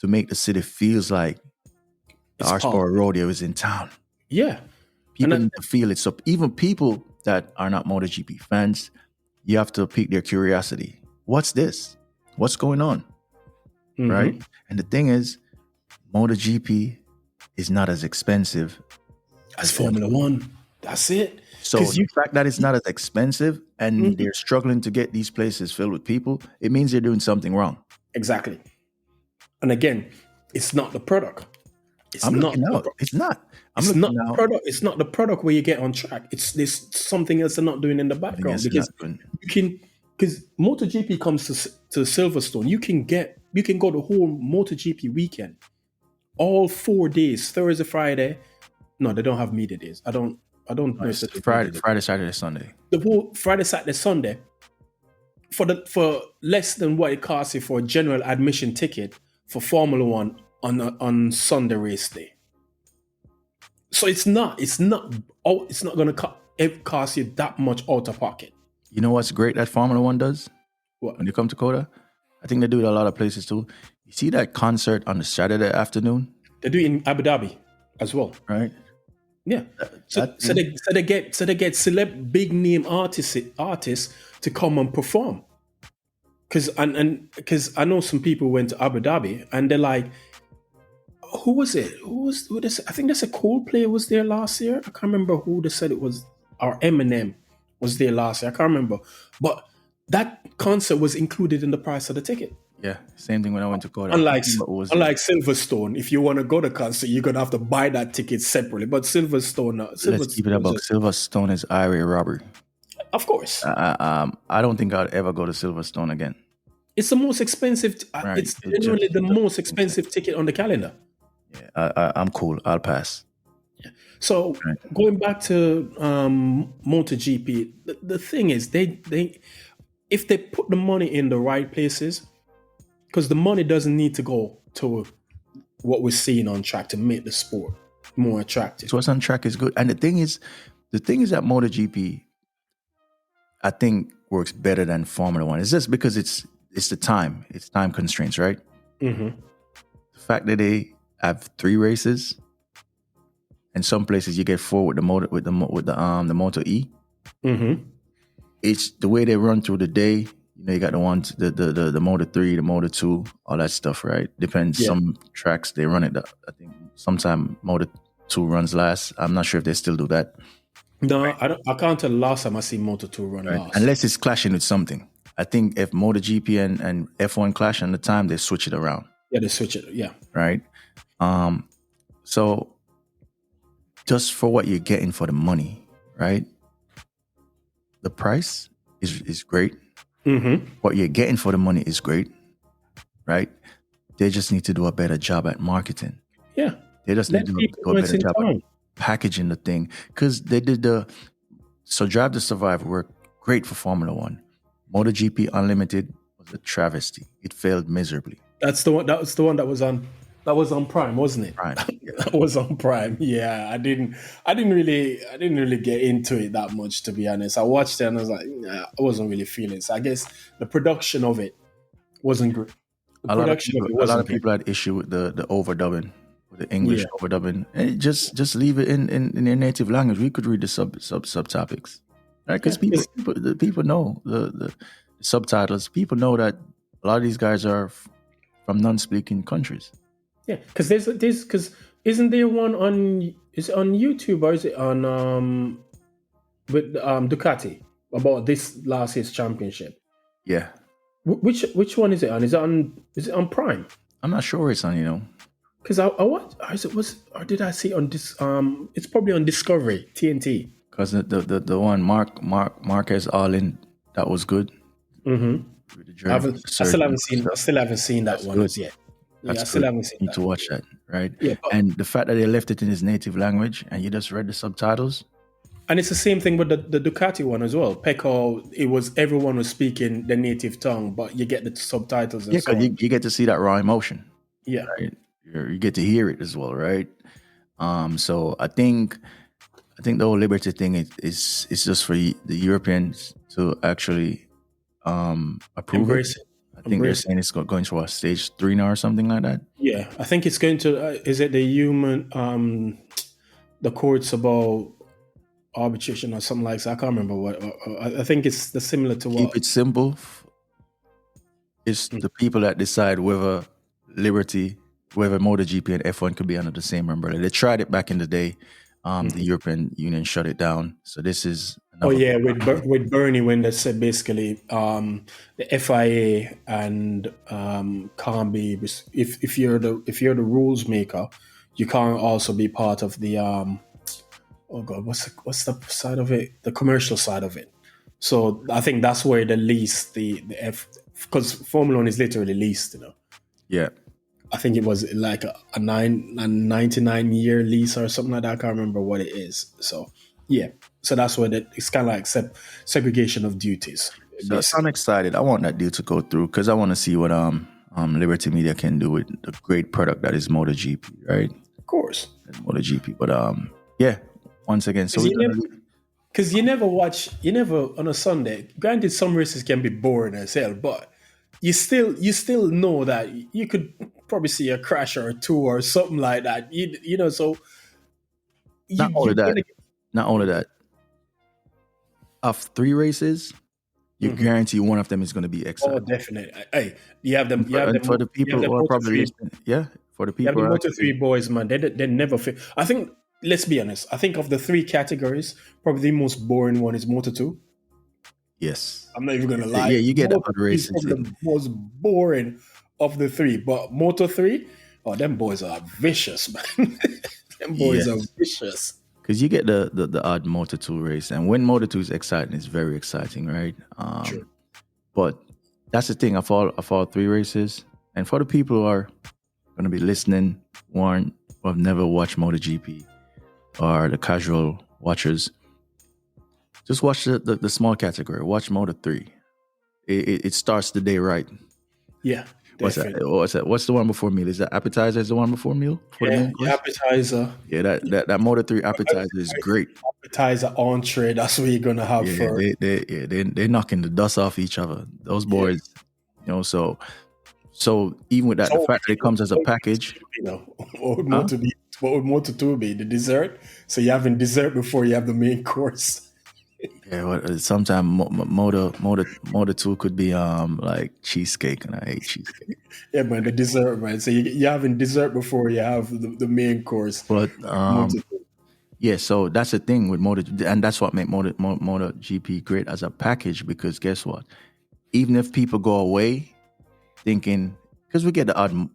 to make the city feels like the Archborough Rodeo is in town. Yeah. People need to feel it. So even people that are not MotoGP fans, you have to pique their curiosity. What's this? What's going on? Mm-hmm. Right? And the thing is, MotoGP is not as expensive as Formula One. That's it. So the fact that it's not as expensive and they're struggling to get these places filled with people, it means they're doing something wrong. Exactly. And again, it's not the product. It's not the product. It's not the product where you get on track. It's this something else they're not doing in the background, because MotoGP comes to Silverstone. You can go the whole MotoGP weekend, all 4 days, Thursday, Friday. No, they don't have media days. I don't No, know if it's they did it. Friday, Saturday, Sunday. The whole Friday, Saturday, Sunday for less than what it costs you for a general admission ticket for Formula One on Sunday race day. So it's not going to cost you that much out of pocket. You know what's great that Formula One does? What? When you come to Coda? I think they do it a lot of places too. You see that concert on the Saturday afternoon? They do it in Abu Dhabi as well. Right? Yeah. So they get celeb big name artists to come and perform. Because I know some people went to Abu Dhabi and they're like, who was it? I think they said Coldplay was there last year. I can't remember who they said it was, or Eminem was there last year. I can't remember. But that concert was included in the price of the ticket. Yeah, same thing when I went to Coda. Unlike Silverstone, if you want to go to concert, you're gonna have to buy that ticket separately. But Silverstone, let's keep it about Silverstone is highway robbery. Of course. I don't think I'd ever go to Silverstone again. It's the most expensive. Right. It's generally the most expensive ticket on the calendar. Yeah, I'm cool. I'll pass. Yeah. So going back to MotoGP, the thing is they if they put the money in the right places, because the money doesn't need to go to what we're seeing on track to make the sport more attractive. So what's on track is good. And the thing is that MotoGP, I think, works better than Formula One. It's just because it's time constraints, right? Mm-hmm. The fact that they have 3 races, and some places you get 4 with the Moto E. Mm-hmm. It's the way they run through the day. You know, you got the ones, the Moto 3, the Moto 2, all that stuff, right? Depends. Yeah. Some tracks they run it. I think sometimes Moto 2 runs last. I'm not sure if they still do that. No, I can't tell the last time I see Moto 2 run last. Unless it's clashing with something. I think if MotoGP and F1 clash on the time, they switch it around. Yeah, they switch it. Yeah. Right. So just for what you're getting for the money, right? The price is great. Mm-hmm. What you're getting for the money is great, right? They just need to do a better job at marketing. Yeah. They just need to do a better job at packaging the thing. Because they did Drive to Survive worked great for Formula One. MotoGP Unlimited was a travesty. It failed miserably. That's the one. That was the one that was on Prime, wasn't it? Prime. That was on Prime. Yeah, I didn't really get into it that much, to be honest. I watched it and I was like, nah, I wasn't really feeling it. So I guess the production of it wasn't great. A lot of people had issue with the overdubbing, with the English overdubbing. And just leave it in their native language. We could read the subtopics, right? Because people know the subtitles. People know that a lot of these guys are from non-speaking countries. Yeah, because isn't there one on YouTube or is it on with Ducati about this last year's championship? Yeah. Which one is it on? Is it on Prime? I'm not sure it's on. Because or did I see it on this? It's probably on Discovery TNT. Because the one Marquez All In, that was good. Mm-hmm. I still haven't seen that one as yet. I still haven't seen that. You need to watch that, right? Yeah, and the fact that they left it in his native language and you just read the subtitles. And it's the same thing with the Ducati one as well. Pecco, everyone was speaking the native tongue, but you get the subtitles. And because you get to see that raw emotion. Yeah, right? You get to hear it as well, right? So I think the whole liberty thing is just for the Europeans to actually approve Embrace it. I think they're saying it's going to stage 3 now or something like that. Yeah, I think it's going to. Is it the the courts about arbitration or something like that? I can't remember what. I think it's similar to what. Keep it simple. It's the people that decide whether MotoGP and F1 could be under the same umbrella. They tried it back in the day. The European Union shut it down. So this is. With Bernie, when they said basically the FIA and can't be, if you're the rules maker, you can't also be part of the what's the side of it, the commercial side of it. So I think that's where the lease because Formula One is literally leased, Yeah. I think it was like a 99-year lease or something like that. I can't remember what it is. So Yeah. So that's what it's kind of like segregation of duties, So I'm basically. excited. I want that deal to go through because I want to see what Liberty Media can do with the great product that is MotoGP, right? Of course. MotoGP. But yeah, once again, so Because we're you gonna never, because you never on a Sunday. Granted, some races can be boring as hell, but you still know that you could probably see a crash or two or something like that. You know, so not only you're that, gonna. not only that. Of 3 races, you Mhm. guarantee one of them is going to be Oh, exciting. definitely. Hey, you have them. And for the You have people the who are Moto probably three. listening, yeah, for the You have people the who are Moto actually, three boys, man. They never fit. I think. Let's be honest. I think of the three categories, probably the most boring one is Moto two. yes, I'm not even gonna yeah, lie. you get the Moto odd 3 is races probably in, the most boring of the three. But Moto 3, oh, them boys are vicious, man. Them boys are yes, vicious. because you get the odd Moto 2 race, and when Moto 2 is exciting, it's very exciting, right? True. But that's the thing of all 3 races, and for the people who are going to be listening, who have never watched MotoGP or the casual watchers, just watch the small category. Watch Moto 3. It starts the day right. Yeah, What's that? definitely. What's that? What's the one before meal? Is that appetizer? Is the one before meal for the Yeah, main your course? appetizer. Yeah, that Moto 3 appetizer is great. Appetizer, entree, that's what you're gonna have Yeah, for. they're knocking the dust off each other. Those Yeah. boys, so even with that, the So, fact that it comes as a package, you know, what would huh? Moto 2 be? The dessert? So you're having dessert before you have the main course. Yeah, well, sometimes Moto 2 could be like cheesecake, and I hate cheesecake. Yeah, man, the dessert, man. So you're having dessert before you have the main course. But Moto. yeah, so that's the thing with Moto, and that's what made MotoGP great as a package. Because guess what? Even if people go away thinking, because we get the odd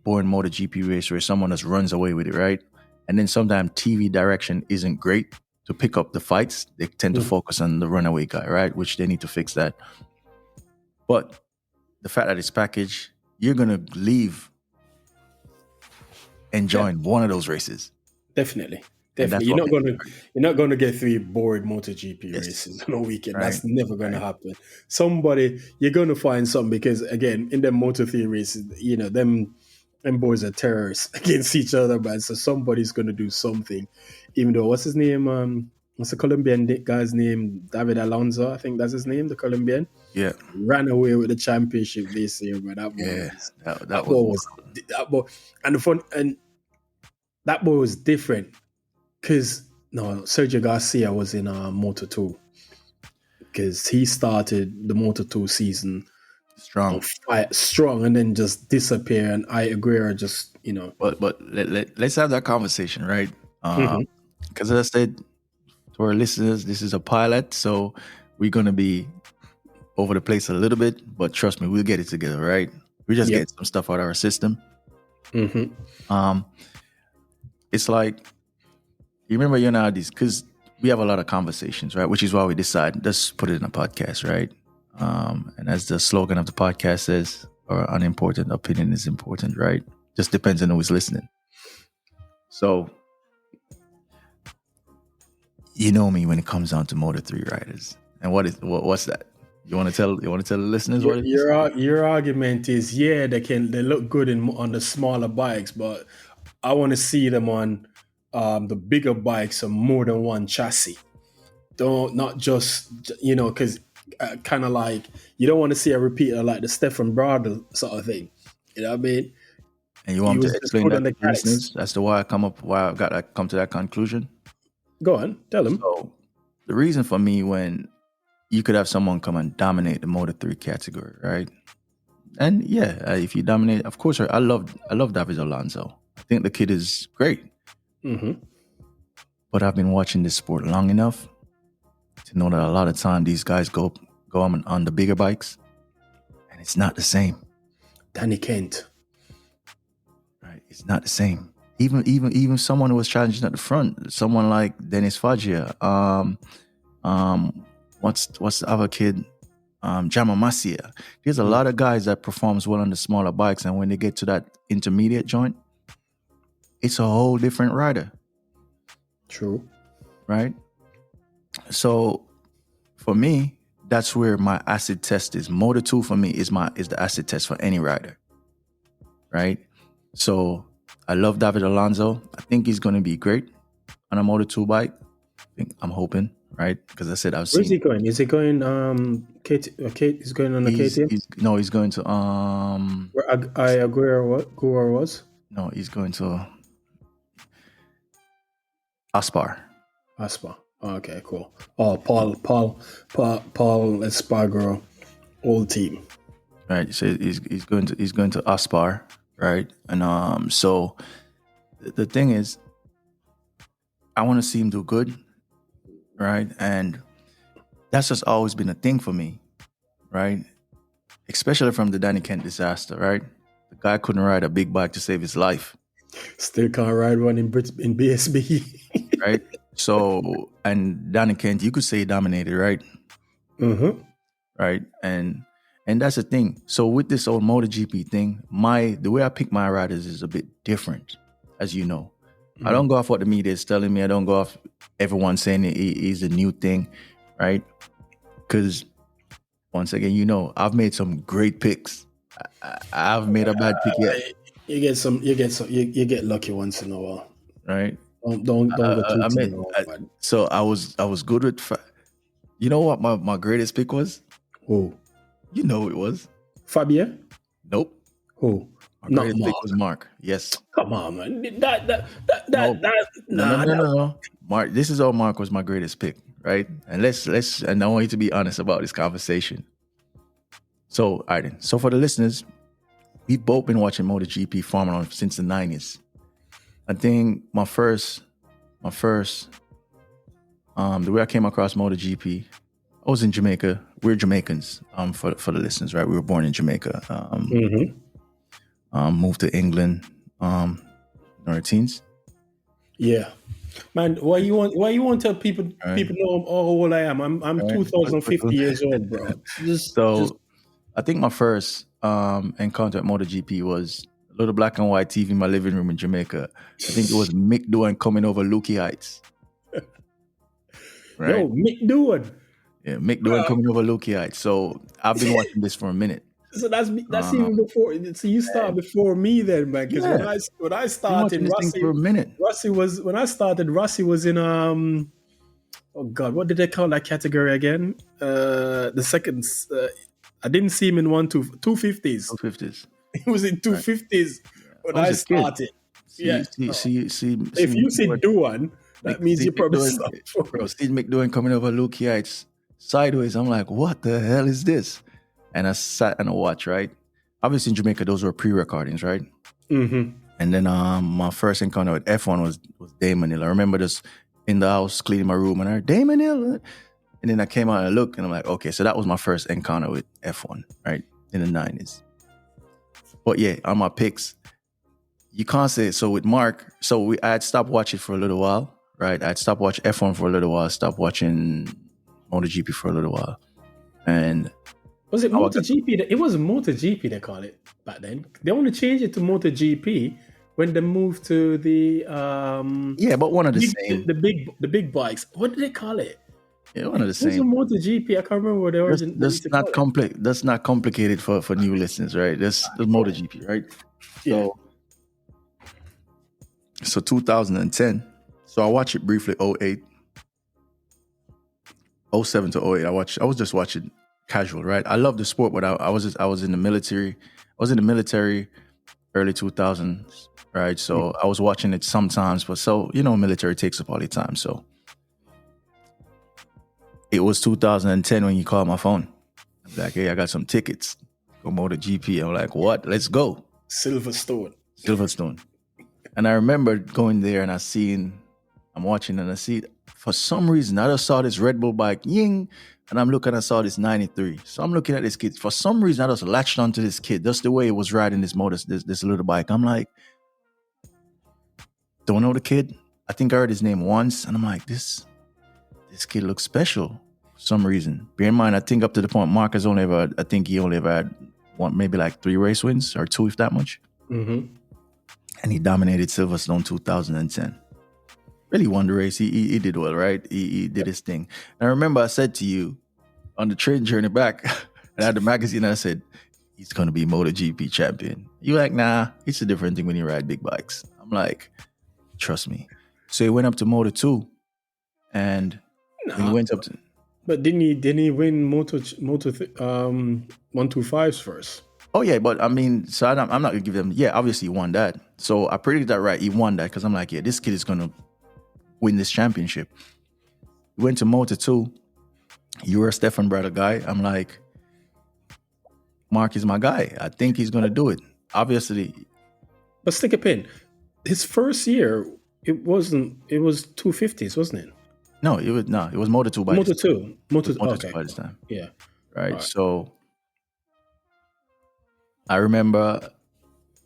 boring MotoGP race where someone just runs away with it, right? And then sometimes TV direction isn't great to pick up the fights. They tend to Mhm. focus on the runaway guy, right? Which they need to fix that. But the fact that it's packaged, you're gonna leave Yeah, enjoying one of those races, definitely. and Definitely. that's what makes it great. You're not gonna get three boring MotoGP Yes, races on a weekend. right, That's never gonna right. happen. Somebody you're gonna find something because again, in the Moto 3 races, them boys are terrorists against each other, man. So somebody's gonna do something. Even though what's his name? What's the Colombian guy's name? David Alonso, I think that's his name, the Colombian. Yeah, Ran away with the championship this year, but yeah. That that was boy one. was that boy and the fun and that boy was different because no, Sergio Garcia was in Moto 2 because he started the Moto 2 season on Strong. fire, strong, and then just disappear. And I agree, just But let's have that conversation, right? mhm. Because as I said to our listeners, this is a pilot, so we're gonna be over the place a little bit, but trust me, we'll get it together, right? We just Yep. get some stuff out of our system. Hmm. Um, it's like you remember you and I these because we have a lot of conversations, right? Which is why we decide let's put it in a podcast, right? And as the slogan of the podcast says, our unimportant opinion is important, right? Just depends on who's listening. So you know me when it comes down to Motor 3 riders. And what's that? You want to tell the listeners what it is? Your argument is they look good on the smaller bikes, but I want to see them on the bigger bikes on more than one chassis. Don't not just because kind of like you don't want to see a repeater like the Stefan Bradl sort of thing. You know what I mean? And you He want me was to just explain good on that the to the calics. listeners as to why I got to come to that conclusion? Go on, tell him. So the reason for me when you could have someone come and dominate the Motor 3 category, right? And yeah, if you dominate, of course, I love David Alonso. I think the kid is great. Mm-hmm. But I've been watching this sport long enough to know that a lot of time these guys go on the bigger bikes, and it's not the same. Danny Kent. Right? It's not the same. Even someone who was challenging at the front, someone like Dennis Faggia, what's the other kid? Jama Masia. There's a lot of guys that performs well on the smaller bikes, and when they get to that intermediate joint, it's a whole different rider. True. Right? So for me, that's where my acid test is. Motor 2 for me is the acid test for any rider, right? So I love David Alonso. I think he's going to be great on a Motor 2 bike. I'm hoping, right? Because I said I've Where's he seen. going? Is he going? He's going on a KTM. He's going to Where Aguero was. no, he's going to Aspar. Aspa. Okay, cool. Oh, Paul Espargaro, old team. Right. So he's going to Aspar, right? And so the thing is, I want to see him do good, right? And that's just always been a thing for me, right? Especially from the Danny Kent disaster, right? The guy couldn't ride a big bike to save his life. Still can't ride one in BSB. Right? So, and Danny Kent, you could say he dominated, right? Mm-hmm. Right? And that's the thing. So with this old MotoGP thing, the way I pick my riders is a bit different, as you know. I don't go off what the media is telling me. I don't go off everyone saying he's a new thing, right? Because once again, you know, I've made some great picks. I've made a bad pick yet. You get lucky once in a while, right? Don't go too long. So I was good with. You know what my greatest pick was? Who? You know who it was? Fabio? Nope. Who? My greatest pick was Mark. Yes. Come on, man. No. Mark. This is all Mark was my greatest pick, right? And and I want you to be honest about this conversation. So, all right then. So for the listeners, we've both been watching MotoGP Formula 1 since the 90s. I think my first, the way I came across MotoGP, I was in Jamaica. We're Jamaicans, for the listeners, right? We were born in Jamaica. Moved to England, in our teens. Yeah. Man, why you want to tell people know how old I am? I'm 2050 years old, bro. I think my first encounter at MotoGP was a little black and white TV in my living room in Jamaica. I think it was Mick Doohan coming over Lukey Heights. Right? Yo, Mick Doohan. Yeah, Mick Doohan coming over Lukey Heights. So I've been watching this for a minute. So that's even before. So you start before me then, man. Because when I started, Rossi was in oh God, what did they call that category again? The second. I didn't see him in 250s. 250s. He was in 250s when I started. See, if you see Doohan, that means you probably stopped. Bro, Steve McDowan coming over Lukey Heights sideways. I'm like, what the hell is this? And I sat and I watched, right? Obviously in Jamaica, those were pre-recordings, right? Mm-hmm. And then my first encounter with F1 was Damon Hill. I remember just in the house cleaning my room and I heard Damon Hill. And then I came out and I looked and I'm like, okay, so that was my first encounter with F1, right? In the 90s. But yeah, on my picks, you can't say it. So with Mark, I had stopped watching for a little while, right? I'd stopped watching F1 for a little while, stopped watching MotoGP for a little while. And was it MotoGP? It wasn't MotoGP they call it back then. They only changed it to MotoGP when they moved to the but one of the big bikes. What did they call it? Yeah, one of the same. It was MotoGP. I can't remember what they were. That's not complicated for new listeners, right? That's the MotoGP, right? Yeah. So 2010. So I watched it briefly. 08, 07 to 08. I was just watching casual, right? I love the sport, but I was in the military. I was in the military early 2000s, right? So I was watching it sometimes, but military takes up all the time. So it was 2010 when you called my phone. I was like, hey, I got some tickets. Go MotoGP. I'm like, what? Let's go. Silverstone. And I remember going there and I'm watching and I see, for some reason, I just saw this Red Bull bike, ying, and I'm looking, I saw this 93. So I'm looking at this kid. For some reason, I just latched onto this kid. That's the way it was riding this little bike. I'm like, don't know the kid. I think I heard his name once. And I'm like, this kid looks special for some reason. Bear in mind, I think up to the point, Mark has only ever had one, maybe like 3 race wins or 2, if that much. Mm-hmm. And he dominated Silverstone 2010. Really won the race. He did well, right? He did his thing. And I remember I said to you on the train journey back, and I had the magazine, and I said, he's going to be MotoGP champion. You're like, nah, it's a different thing when you ride big bikes. I'm like, trust me. So he went up to Moto2, and when he went up to... But didn't he win Moto 125s first? Oh, yeah, but I mean, so I'm not going to give him... Yeah, obviously he won that. So I predicted that right. He won that because I'm like, yeah, this kid is going to win this championship. He went to Moto2. You were a Stefan Bradl guy. I'm like, Mark is my guy. I think he's going to do it. Obviously. But stick a pin. His first year, it was 250s, wasn't it? No, it was Moto2 by this time. Moto2 okay, by this time. Yeah. Right. So I remember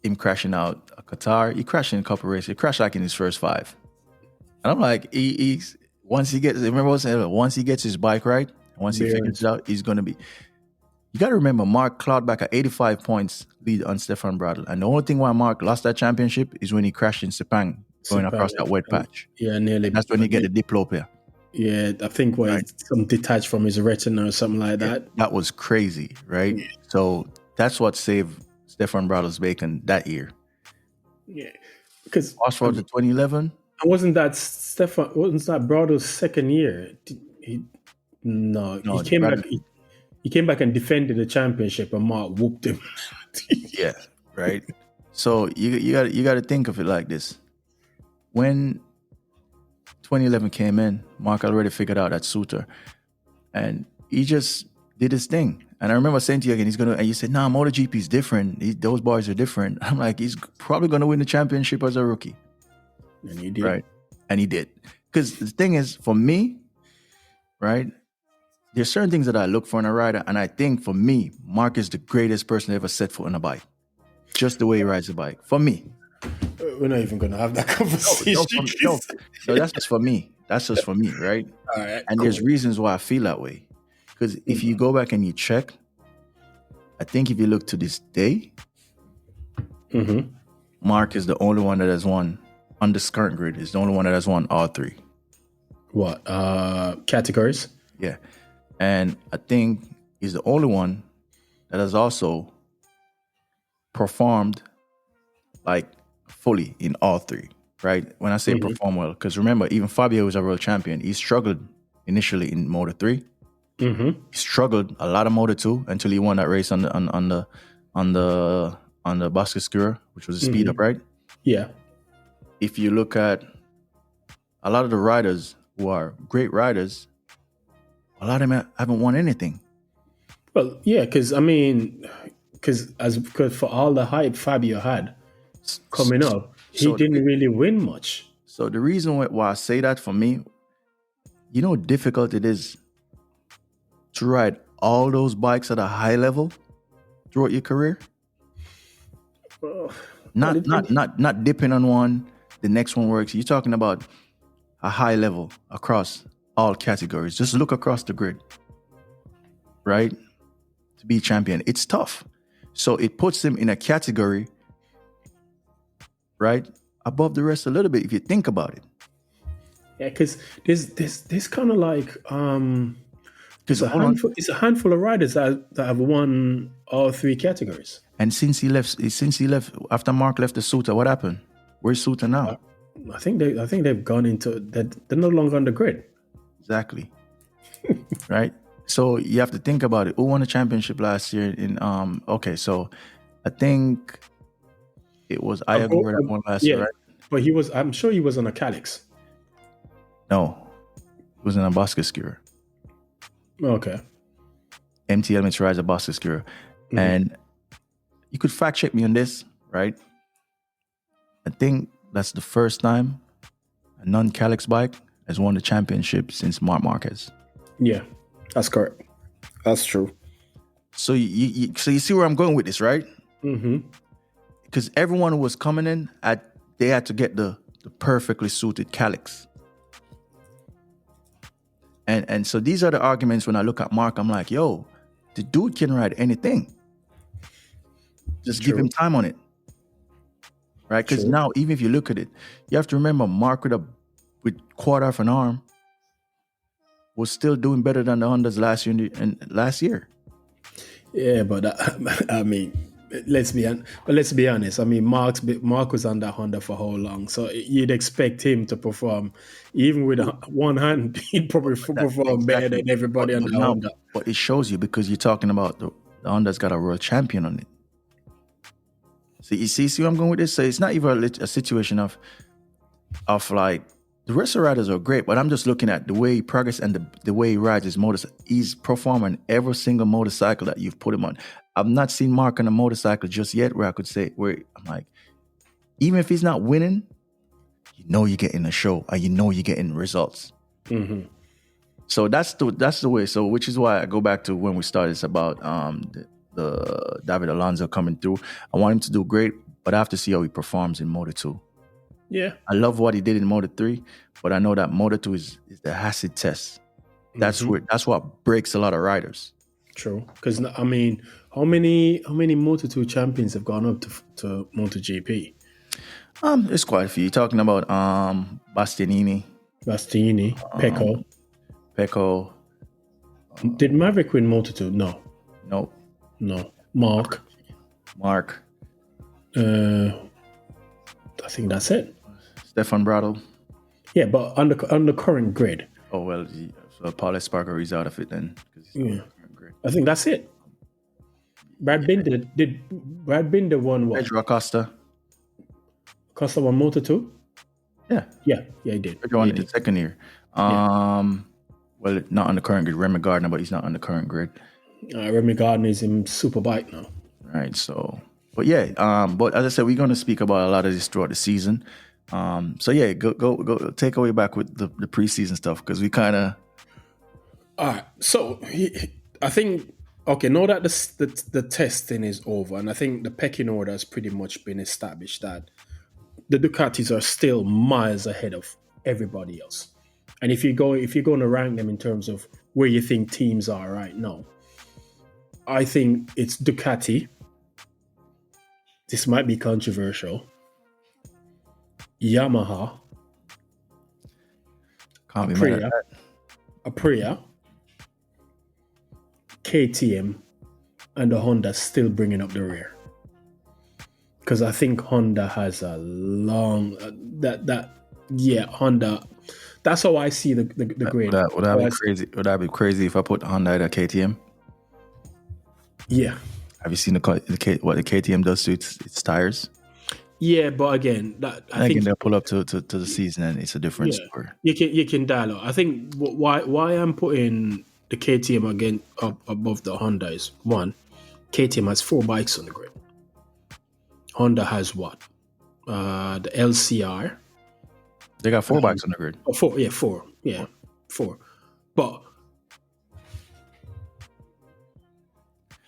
him crashing out at Qatar. He crashed in a couple of races. He crashed like in his first 5. And I'm like, he's once he gets his bike right, once he figures it out, he's gonna be... You gotta remember, Mark clawed back at 85 points lead on Stefan Bradl. And the only thing why Mark lost that championship is when he crashed in Sepang going across that wet patch. Yeah, nearly. That's when he get the diplopia. Yeah, I think some detached from his retina or something like that. That was crazy, right? Yeah. So that's what saved Stefan Bradl's bacon that year. Yeah, because fast forward to 2011. Wasn't that Bradl's second year? He came back. He came back and defended the championship, and Mark whooped him. Yeah, right. So you got to think of it like this: when 2011 came in, Mark already figured out that Suter, and he just did his thing. And I remember saying to you again, and you said, nah, MotoGP is different. Those boys are different. I'm like, he's probably going to win the championship as a rookie. And he did. Right. And he did. Because the thing is, for me, right, there's certain things that I look for in a rider. And I think for me, Mark is the greatest person to ever set foot on a bike. Just the way he rides a bike. For me. We're not even going to have that conversation. No, that's just for me. That's just for me, right? All right. And there's reasons why I feel that way. Because if you go back and you check, I think if you look to this day, Mark is the only one that has won on this current grid. Is the only one that has won all 3. What categories? Yeah, and I think he's the only one that has also performed like fully in all 3. Right? When I say perform well, because remember, even Fabio was a world champion. He struggled initially in Moto3. He struggled a lot of Moto2 until he won that race on the Basque which was a speed up, right? Yeah. If you look at a lot of the riders who are great riders, a lot of them haven't won anything. Well, yeah, because for all the hype Fabio had coming up, he didn't really win much. So the reason why I say that, for me, you know how difficult it is to ride all those bikes at a high level throughout your career? Not dipping on one, the next one works. You're talking about a high level across all categories. Just look across the grid, right? To be champion, it's tough. So it puts him in a category, right, above the rest a little bit if you think about it. Yeah, because there's kind of like it's a handful of riders that have won all 3 categories. And since he left after Mark left the Suter, what happened? Where's Suter now? I think they've gone into that. They're no longer on the grid. Exactly. Right. So you have to think about it. Who won the championship last year? So I think it was Ayago that won last year, right? But I'm sure he was on a Calyx. No, he was in a Basque Skewer. Okay. MT Helmets rides a Basque Skewer. And you could fact check me on this, right? I think that's the first time a non-Calyx bike has won the championship since Marc Marquez. Yeah, that's correct. That's true. So you see where I'm going with this, right? Because everyone who was coming in, they had to get the perfectly suited Calyx. And so these are the arguments when I look at Mark, I'm like, yo, the dude can ride anything. Just give him time on it. Right? Because now, even if you look at it, you have to remember Mark would have with quarter of an arm was still doing better than the Hondas last year. Yeah, but I mean, let's be honest. I mean, Mark was on that Honda for how long? So you'd expect him to perform, even with one hand, he'd probably perform better than everybody on the Honda. But it shows you, because you're talking about the Honda's got a world champion on it. So you see where I'm going with this? So it's not even a situation of like, the rest of the riders are great, but I'm just looking at the way he progresses and the way he rides his motorcycle. He's performing every single motorcycle that you've put him on. I've not seen Mark on a motorcycle just yet where I could say, where I'm like, even if he's not winning, you know you're getting a show and you know you're getting results. Mm-hmm. So that's the way. So which is why I go back to when we started. It's about the David Alonso coming through. I want him to do great, but I have to see how he performs in Moto 2. Yeah, I love what he did in Moto 3, but I know that Moto 2 is the acid test. That's what breaks a lot of riders. True, because I mean, how many Moto 2 champions have gone up to MotoGP? It's quite a few. You're talking about Bastianini, Pecco. Did Maverick win Moto 2? No. Mark. I think that's it. Stefan Bradl. Yeah, but on the current grid. Oh well, so Paul Espargaro is out of it then. Yeah. I think that's it. Brad Binder won what? Pedro Acosta. Acosta won Moto 2? Yeah, he did. Pedro won the second year. Well, not on the current grid. Remy Gardner, but he's not on the current grid. Remy Gardner is in Superbike now. Right, so... But yeah, but as I said, we're going to speak about a lot of this throughout the season. So yeah, go take away back with the preseason stuff, because we kind of... All right, so I think, okay, now that the testing is over, and I think the pecking order has pretty much been established, that the Ducatis are still miles ahead of everybody else. And if you're going to rank them in terms of where you think teams are right now, I think it's Ducati. This might be controversial. Yamaha. Can't be mad at that. Aprilia. KTM. And the Honda still bringing up the rear. Because I think Honda has a long... Honda... That's how I see the grade. Would that be crazy? Would that be crazy if I put Honda at a KTM? Yeah. Have you seen what the KTM does to its tires? Yeah, but again, I think they'll pull up to the season and it's a different story. You can dial up. I think why I'm putting the KTM again up above the Honda is, one, KTM has 4 bikes on the grid. Honda has what? The LCR. They got 4 bikes on the grid. Oh, 4. Yeah, 4. Yeah, 4. But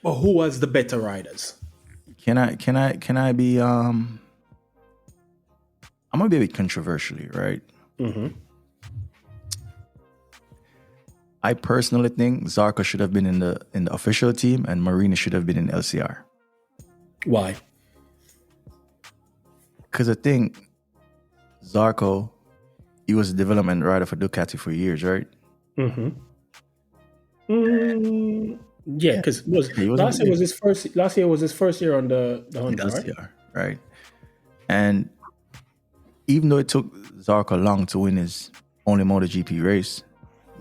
who has the better riders? Can I be I'm gonna be a bit controversial here, right? Mm-hmm. I personally think Zarco should have been in the official team and Marina should have been in LCR. Why? Because I think Zarco, he was a development rider for Ducati for years, right? Mm-hmm. Yeah, because last year was his first year on the Honda, LCR, right? And even though it took Zarco long to win his only MotoGP race,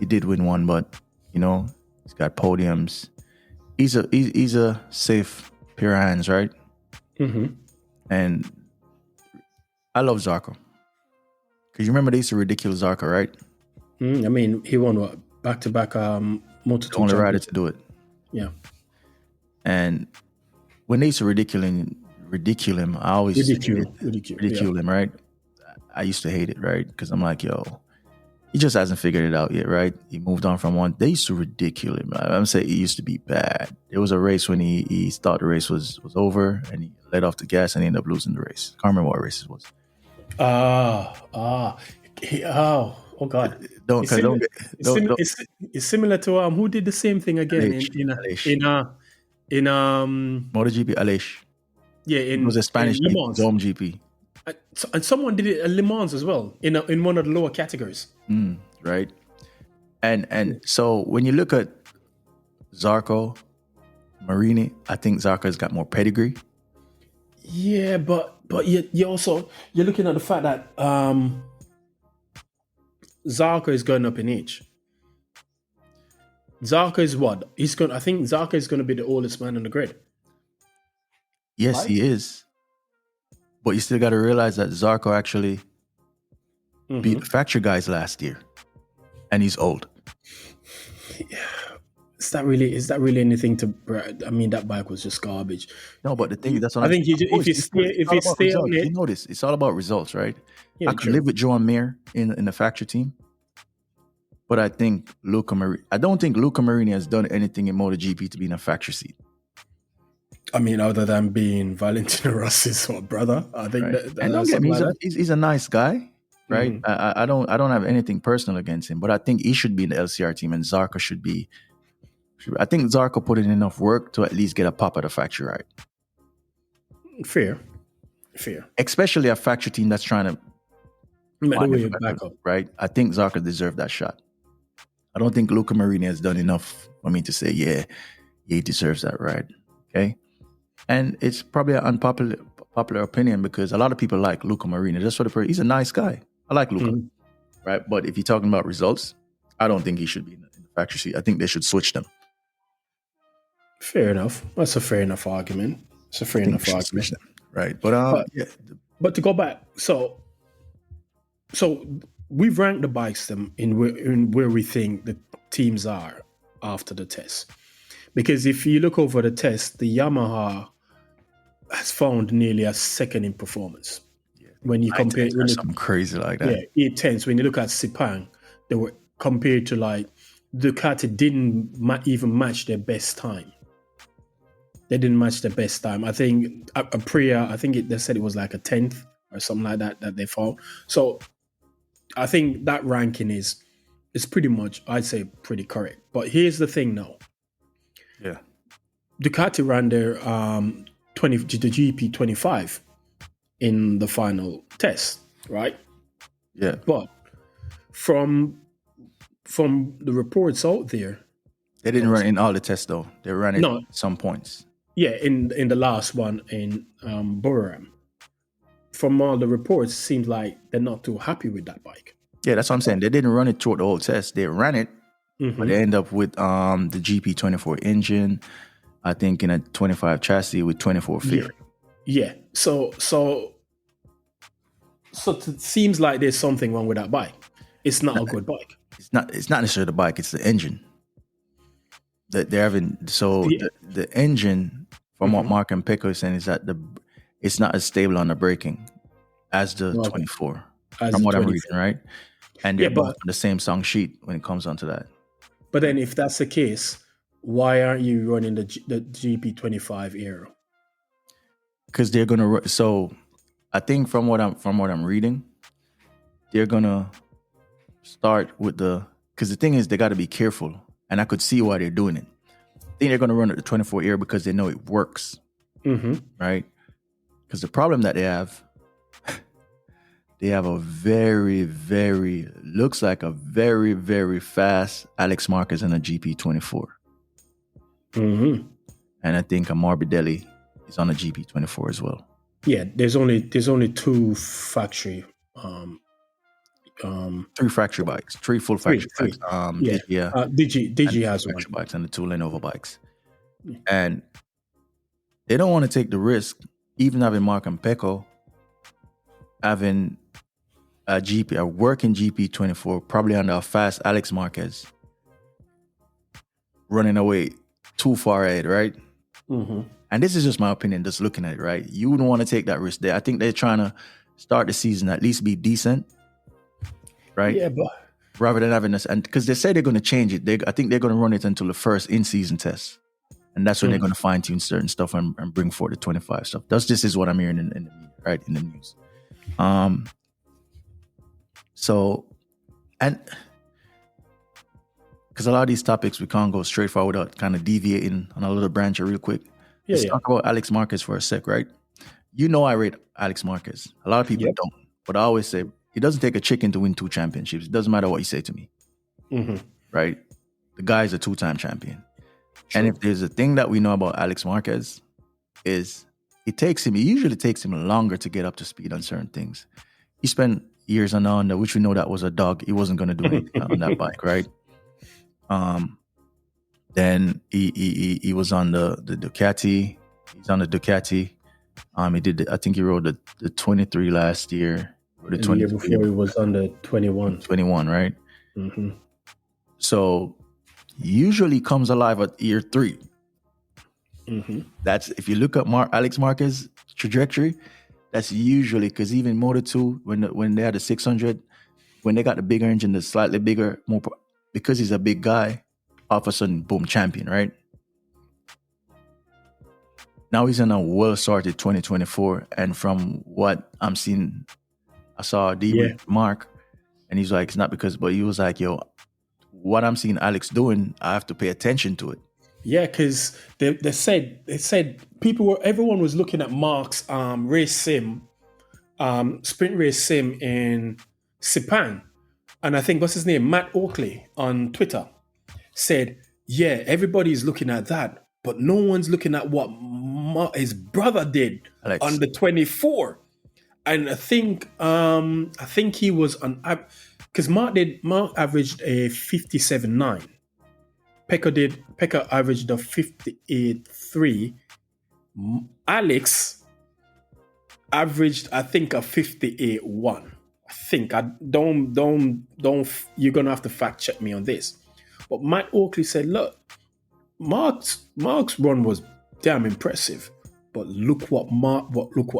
he did win one, but he's got podiums. He's a safe pair of hands, right? Mm-hmm. And I love Zarco. Because you remember they used to ridicule Zarco, right? I mean, he won what? Back-to-back Moto2 only rider to do it. Yeah. And when they used to ridicule him, I always ridicule him, right? I used to hate it, right? Because I'm like, yo, he just hasn't figured it out yet, right? He moved on from one. They used to ridicule him. I'm saying he used to be bad. There was a race when he thought the race was over and he let off the gas and he ended up losing the race. Can't remember what race it was. Oh God! It's similar to who did the same thing again in MotoGP Aleix. Yeah, it was a Spanish Dome GP. And someone did it at Le Mans as well in one of the lower categories. Right. And so when you look at Zarco, Marini, I think Zarco's got more pedigree. Yeah, but you also you're looking at the fact that Zarco is going up in age. Zarco is what? I think Zarco is going to be the oldest man on the grid. Yes, Right? he is. But you still got to realize that Zarco actually beat the factory guys last year, and he's old. Is that really anything to? I mean, that bike was just garbage. No, but the thing that's what I think if you stay on it, you notice it's all about results, right? Yeah, I could live with Joan Mir in the factory team, but I think I don't think Luca Marini has done anything in MotoGP to be in a factory seat. I mean, other than being Valentino Rossi's sort of brother, I think right. And don't get me, he's a nice guy, right? I don't have anything personal against him, but I think he should be in the LCR team, and Zarco should be. I think Zarco put in enough work to at least get a pop at a factory ride. Fair. Especially a factory team that's trying to back up. Right? I think Zarco deserved that shot. I don't think Luca Marini has done enough for me to say, yeah, he deserves that ride. Okay? And it's probably an unpopular opinion because a lot of people like Luca Marini. He's a nice guy. I like Luca. Right? But if you're talking about results, I don't think he should be in the factory seat. I think they should switch them. Fair enough. That's a fair enough argument. It's a fair enough argument. Right. But to go back, so we've ranked the bikes in where we think the teams are after the test. Because if you look over the test, the Yamaha has found nearly a second in performance. Yeah. When you compare something crazy like that. Yeah, 8/10s. When you look at Sepang, they were compared to like Ducati didn't even match their best time. They didn't match their best time. I think Aprilia, they said it was like a 10th or something like that they found. So I think that ranking is pretty much, I'd say, pretty correct. But here's the thing now. Yeah. Ducati ran their the GP25 in the final test, right? Yeah. But from the reports out there, they didn't run in all the tests though. They ran it at some points. Yeah, in the last one in Buriram. From all the reports, it seems like they're not too happy with that bike. Yeah, that's what I'm saying. They didn't run it through the whole test. They ran it, but they end up with the GP24 engine, I think in a 25 chassis with 24 feet. Yeah. So it seems like there's something wrong with that bike. It's not a good bike. It's not necessarily the bike, it's the engine. That they're having the engine, from what Mark and Pecco is saying, is that it's not as stable on the braking as the 24. From what I'm reading, right? And they're both on the same song sheet when it comes onto that. But then, if that's the case, why aren't you running the GP25 Aero? Because they're gonna. So, I think from what I'm reading, they're gonna start with because the thing is they got to be careful. And I could see why they're doing it. I think they're going to run at the 24 Air because they know it works, right? Because the problem that they have a very, very, looks like a very, very fast Alex Marquez in a GP24. And I think a Morbidelli is on a GP24 as well. Yeah, there's only two factory. Three factory bikes, three full factory bikes. Digi has one bikes and the two Lenovo bikes, and they don't want to take the risk. Even having Mark and Pecco having a working GP24, probably under a fast Alex Marquez, running away too far ahead, right? And this is just my opinion, just looking at it, right? You wouldn't want to take that risk there. I think they're trying to start the season at least be decent. Right? Yeah, but rather than having this, and because they say they're going to change it, I think they're going to run it until the first in-season test, and that's when they're going to fine-tune certain stuff and bring forward the 25 stuff. This is what I'm hearing in the news. So, and because a lot of these topics we can't go straight forward without kind of deviating on a little branch real quick. Let's talk about Alex Marquez for a sec, right? You know I rate Alex Marquez. A lot of people Yep. don't. But I always say, it doesn't take a chicken to win 2 championships. It doesn't matter what you say to me. Mm-hmm. Right? The guy is a 2-time champion. True. And if there's a thing that we know about Alex Marquez is it usually takes him longer to get up to speed on certain things. He spent years on Honda, which we know that was a dog. He wasn't going to do anything on that bike, right? Then he was on the Ducati. He's on the Ducati. He did. I think he rode the 23 last year. Or the year before he was on the 21. 21, right? Mm-hmm. So usually comes alive at year 3. Mm-hmm. That's if you look at Alex Marquez's trajectory. That's usually because even Moto2 when they had the 600, when they got the bigger engine, the slightly bigger, more because he's a big guy. All of a sudden, boom, champion, right? Now he's in a well-sorted 2024, and from what I'm seeing, I saw a with Mark, and he's like, it's not because, but he was like, yo, what I'm seeing Alex doing, I have to pay attention to it. Yeah, because they said everyone was looking at Mark's race sim, sprint race sim in Sepang, and I think what's his name, Matt Oakley on Twitter said, yeah, everybody's looking at that, but no one's looking at what his brother did Alex. On the 24. And I think he was on, because Mark averaged a 57.9. Pekka averaged a 58.3. Alex averaged, I think, a 58.1. I think you're gonna have to fact check me on this. But Matt Oakley said, look, Mark's run was damn impressive. But look what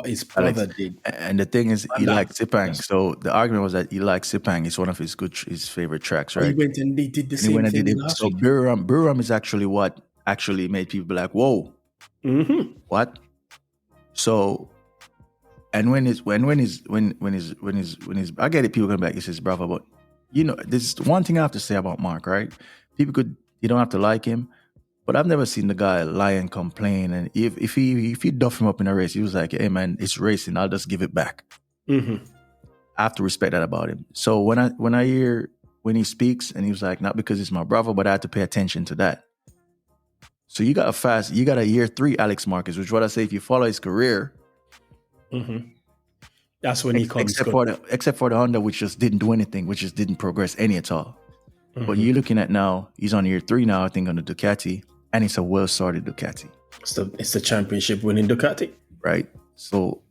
his brother did. And the thing is, he liked Sepang. So the argument was that he liked Sepang. It's one of his favorite tracks, right? He went and they did the same thing last week. So Buram is actually what actually made people be like, whoa, what? So, and when he's, I get it. People come back, it's his brother, but there's one thing I have to say about Mark, right? You don't have to like him. But I've never seen the guy lie and complain. And if he duff him up in a race, he was like, hey man, it's racing. I'll just give it back. Mm-hmm. I have to respect that about him. So when I hear when he speaks and he was like, not because he's my brother, but I had to pay attention to that. So you got a year 3 Alex Marquez, which what I say, if you follow his career, that's when he comes. Except for the Honda, which just didn't do anything, which just didn't progress any at all. Mm-hmm. But you're looking at now, he's on year 3 now, I think, on the Ducati, and it's a well-sorted Ducati. It's the championship winning Ducati. Right? So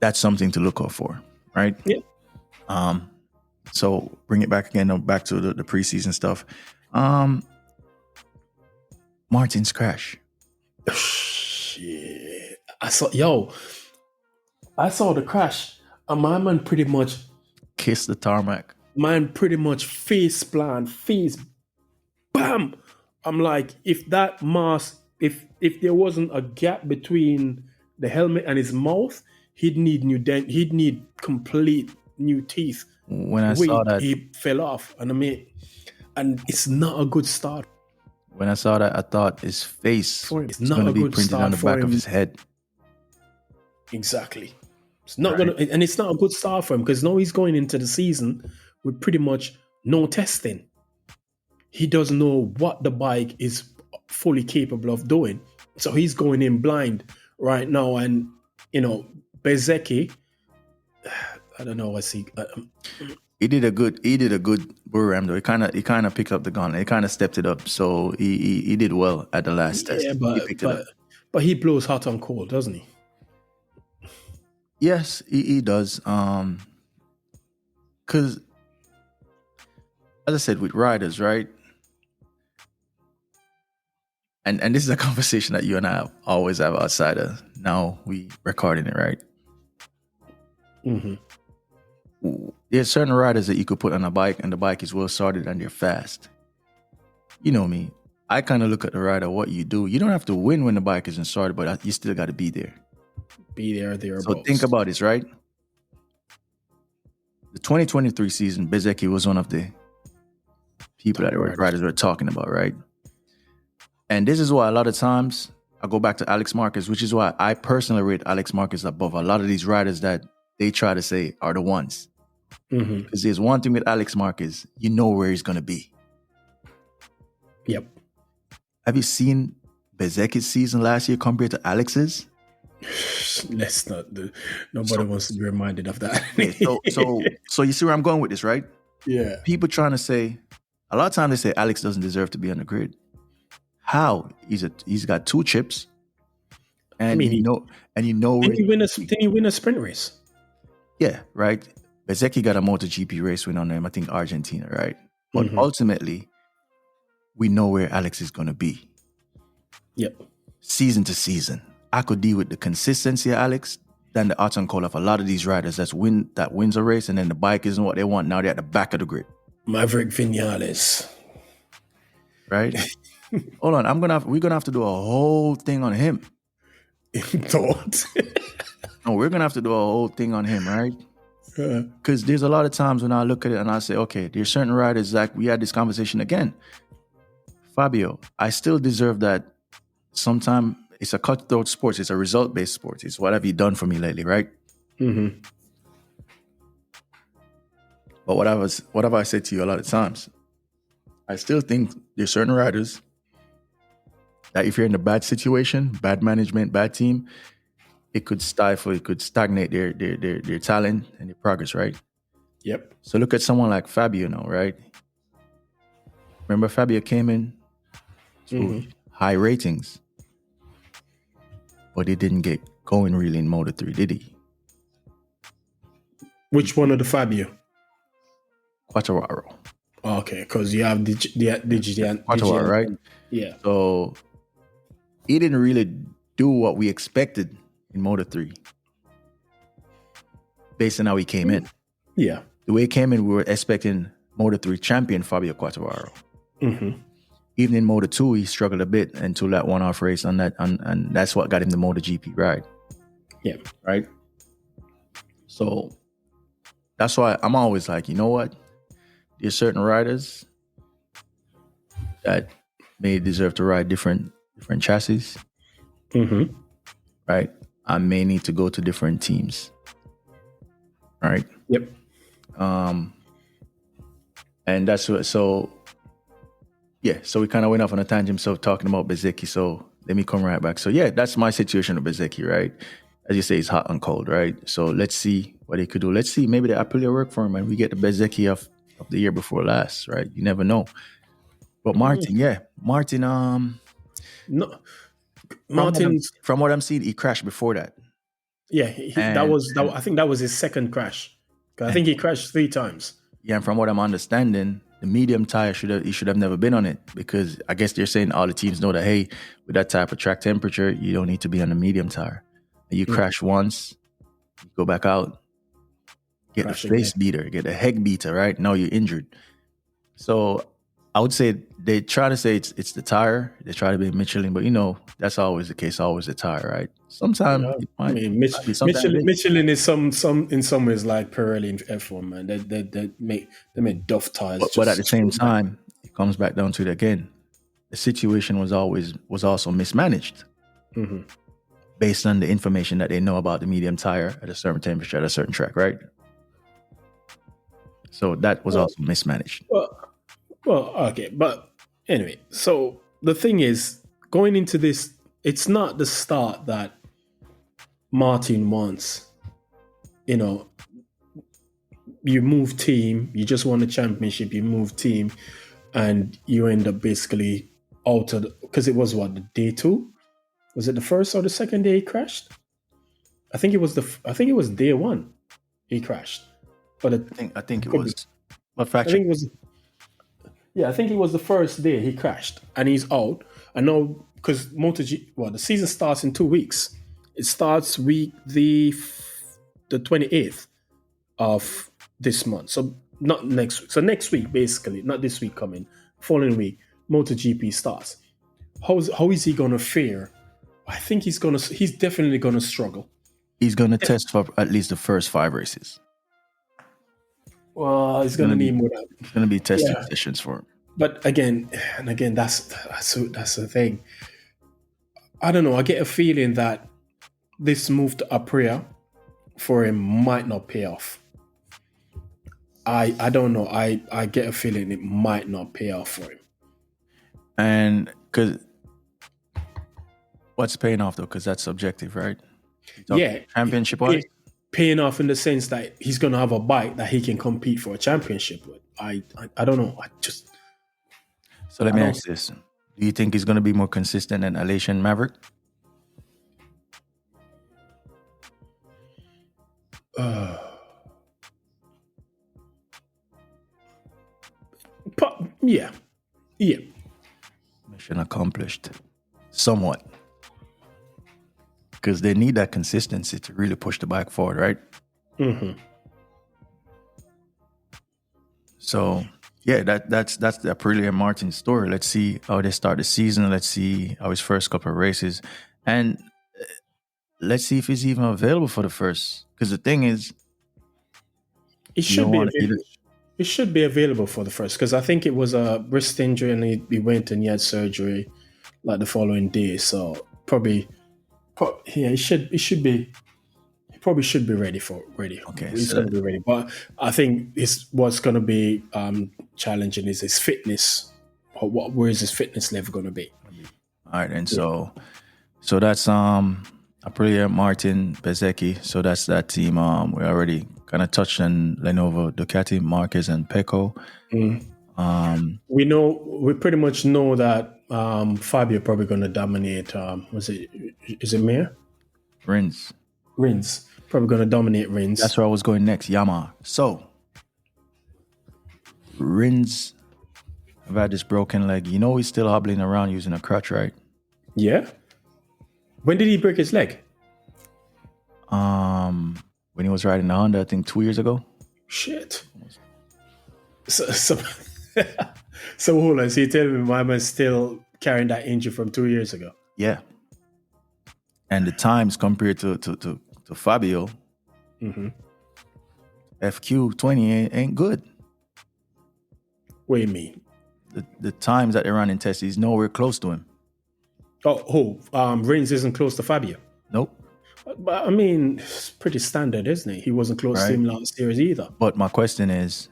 that's something to look out for, right? Yeah. So bring it back again, back to the preseason stuff. Martin's crash. Shit. I saw the crash, and my man pretty much kissed the tarmac. Man pretty much face bam. I'm like, if that mask, if there wasn't a gap between the helmet and his mouth, he'd need complete new teeth. When I saw that, he fell off, and it's not a good start. When I saw that, I thought his face is going to be printed on the back of his head. Exactly. It's not going to, and it's not a good start for him because now he's going into the season with pretty much no testing. He doesn't know what the bike is fully capable of doing. So he's going in blind right now. And, Bezeki, I don't know what's he... He did a good Buram though. He kind of picked up the gun. He kind of stepped it up. So he did well at the last test. But he blows hot and cold, doesn't he? Yes, he does. Because, as I said, with riders, right? And this is a conversation that you and I always have outside of now we recording it, right? Mm-hmm. There's certain riders that you could put on a bike and the bike is well sorted and they're fast. You know me. I kind of look at the rider, what you do. You don't have to win when the bike isn't sorted, but you still got to be there. Be there. So think about this, right? The 2023 season, Bezeki was one of the people that the riders were talking about, right? And this is why a lot of times I go back to Alex Marquez, which is why I personally rate Alex Marquez above a lot of these riders that they try to say are the ones. Because there's one thing with Alex Marquez, you know where he's going to be. Yep. Have you seen Bezecchi's season last year compared to Alex's? Let's not. Nobody wants to be reminded of that. So you see where I'm going with this, right? Yeah. People trying to say, a lot of times they say Alex doesn't deserve to be on the grid. How? He's got 2 chips, and didn't he win a sprint race? Yeah, right. Bezecchi got a MotoGP race win on him, I think Argentina, right? But ultimately, we know where Alex is going to be. Yep. Season to season. I could deal with the consistency of Alex than the art and call of a lot of these riders that wins a race and then the bike isn't what they want. Now they're at the back of the grid. Maverick Vinales. Right? Hold on. We're gonna have to do a whole thing on him. Don't. No, we're gonna have to do a whole thing on him, right? Because there's a lot of times when I look at it and I say, okay, there's certain riders that we had this conversation again. Fabio, I still deserve that. Sometimes it's a cutthroat sports. It's a result-based sport. It's what have you done for me lately, right? Mm-hmm. But what have I said to you a lot of times? I still think there's certain riders that if you're in a bad situation, bad management, bad team, it could stagnate their talent and their progress, right? Yep. So look at someone like Fabio now, right? Remember Fabio came in to high ratings, but he didn't get going really in Moto3, did he? Which one of the Fabio? Quartararo. Okay, because you have Quartararo, right? Yeah. So he didn't really do what we expected in Moto3 based on how he came in. Yeah. The way he came in, we were expecting Moto3 champion Fabio Quartararo. Mm-hmm. Even in Moto2, he struggled a bit until that one-off race and that's what got him the MotoGP ride. Yeah. Right? So that's why I'm always like, you know what? There's certain riders that may deserve to ride different chassis. Mm-hmm. Right? I may need to go to different teams. Right? Yep. And that's what, so we kind of went off on a tangent, so talking about Bezecchi, so let me come right back. So yeah, that's my situation with Bezecchi, right? As you say, it's hot and cold, right? So let's see what he could do. Let's see, maybe the Aprilia work for him and we get the Bezecchi of the year before last, right? You never know. But Martin, no, Martin. From what I'm seeing, he crashed before that. Yeah, I think that was his second crash. I think he crashed 3 times. Yeah, and from what I'm understanding, the medium tire he should have never been on it, because I guess they're saying all the teams know that, hey, with that type of track temperature, you don't need to be on the medium tire. And you crash once, you go back out, get the face beater, get the heck beater, right? Now you're injured. So I would say they try to say it's the tire. They try to be Michelin, but that's always the case. Always the tire, right? Sometimes it might. Michelin is some in some ways like Pirelli in F1, man. They make duff tires. But at the same time, it comes back down to it again. The situation was also mismanaged, based on the information that they know about the medium tire at a certain temperature at a certain track, right? So that was also mismanaged. Well, okay, but anyway, so the thing is, going into this, it's not the start that Martin wants. You move team, you just won a championship, you move team, and you end up basically altered, because it was the day 2? Was it the first or the second day he crashed? I think it was day 1 he crashed. But I think it was. What fraction? I think it was. Yeah, I think it was the first day he crashed and he's out. I know because the season starts in 2 weeks. It starts week the 28th of this month. So not next week. So next week, basically, not this week coming, following week, MotoGP starts. How is he gonna fare? I think he's definitely gonna struggle. He's gonna test for at least the first 5 races. Well, he's gonna need more than. It's gonna be testing sessions for him. But again, that's the thing. I don't know. I get a feeling that this move to Aprilia for him might not pay off. I don't know. I get a feeling it might not pay off for him. And because what's paying off though? Because that's subjective, right? Yeah, championship wise, paying off in the sense that he's going to have a bike that he can compete for a championship with. I don't know. So let me ask this: do you think he's going to be more consistent than Alation Maverick? Yeah. Mission accomplished, somewhat, because they need that consistency to really push the bike forward, right? Mm-hmm. So yeah, that's the Aprilia and Martin story. Let's see how they start the season. Let's see how his first couple of races, and let's see if he's even available for the first. Because the thing is, it should be available. It should be available for the first, because I think it was a wrist injury and he went and he had surgery like the following day. So probably it should be. He probably should be ready. Okay, he's going to be ready. But I think what's going to be challenging is his fitness. Where is his fitness level going to be? All right, and so that's Aprilia, Martin, Bezzecchi. So that's that team. We already kind of touched on Lenovo, Ducati, Marquez, and Pecco. We pretty much know that Fabio probably going to dominate. Is it Mir? Rins. Probably going to dominate Rins. That's where I was going next. Yamaha. So Rins, I've had this broken leg. You know he's still hobbling around using a crutch, right? Yeah. When did he break his leg? When he was riding the Honda, I think 2 years ago. Shit. So hold on. So you tell me my man's still carrying that injury from 2 years ago? Yeah. And the times compared to Fabio, FQ20 ain't good. What do you mean? The times that they run in tests, he's nowhere close to him. Rins isn't close to Fabio? Nope. But I mean, it's pretty standard, isn't it? He wasn't close to him last year either. But my question is,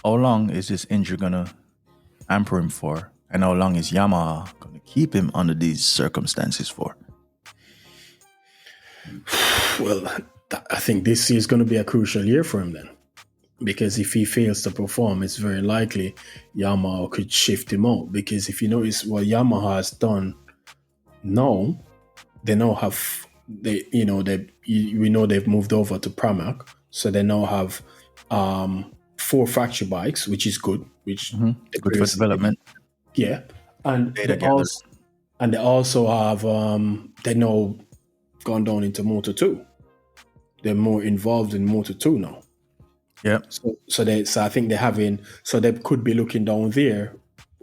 how long is this injury gonna hamper him for? And how long is Yamaha gonna keep him under these circumstances for? Well, I think this year is going to be a crucial year for him then. Because if he fails to perform, it's very likely Yamaha could shift him out. Because if you notice what Yamaha has done now, they now have we know they've moved over to Pramac, so they now have 4 factory bikes, which is good. Good for development. Yeah, and they also have they now gone down into Moto 2. They're more involved in Moto 2 now. Yeah. So I think they could be looking down there,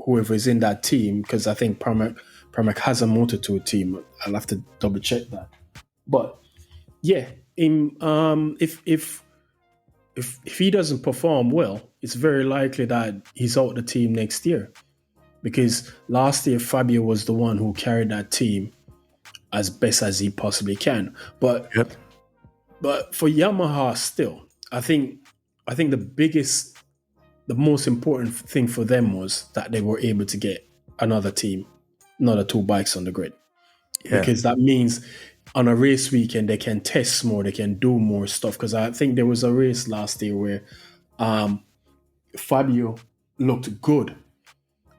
whoever is in that team, because I think Pramac has a Moto 2 team. I'll have to double check that. But yeah, if he doesn't perform well, it's very likely that he's out the team next year. Because last year Fabio was the one who carried that team as best as he possibly can. But for Yamaha still, I think the most important thing for them was that they were able to get another 2 bikes on the grid. Yeah. Because that means on a race weekend, they can test more, they can do more stuff. Because I think there was a race last year where Fabio looked good,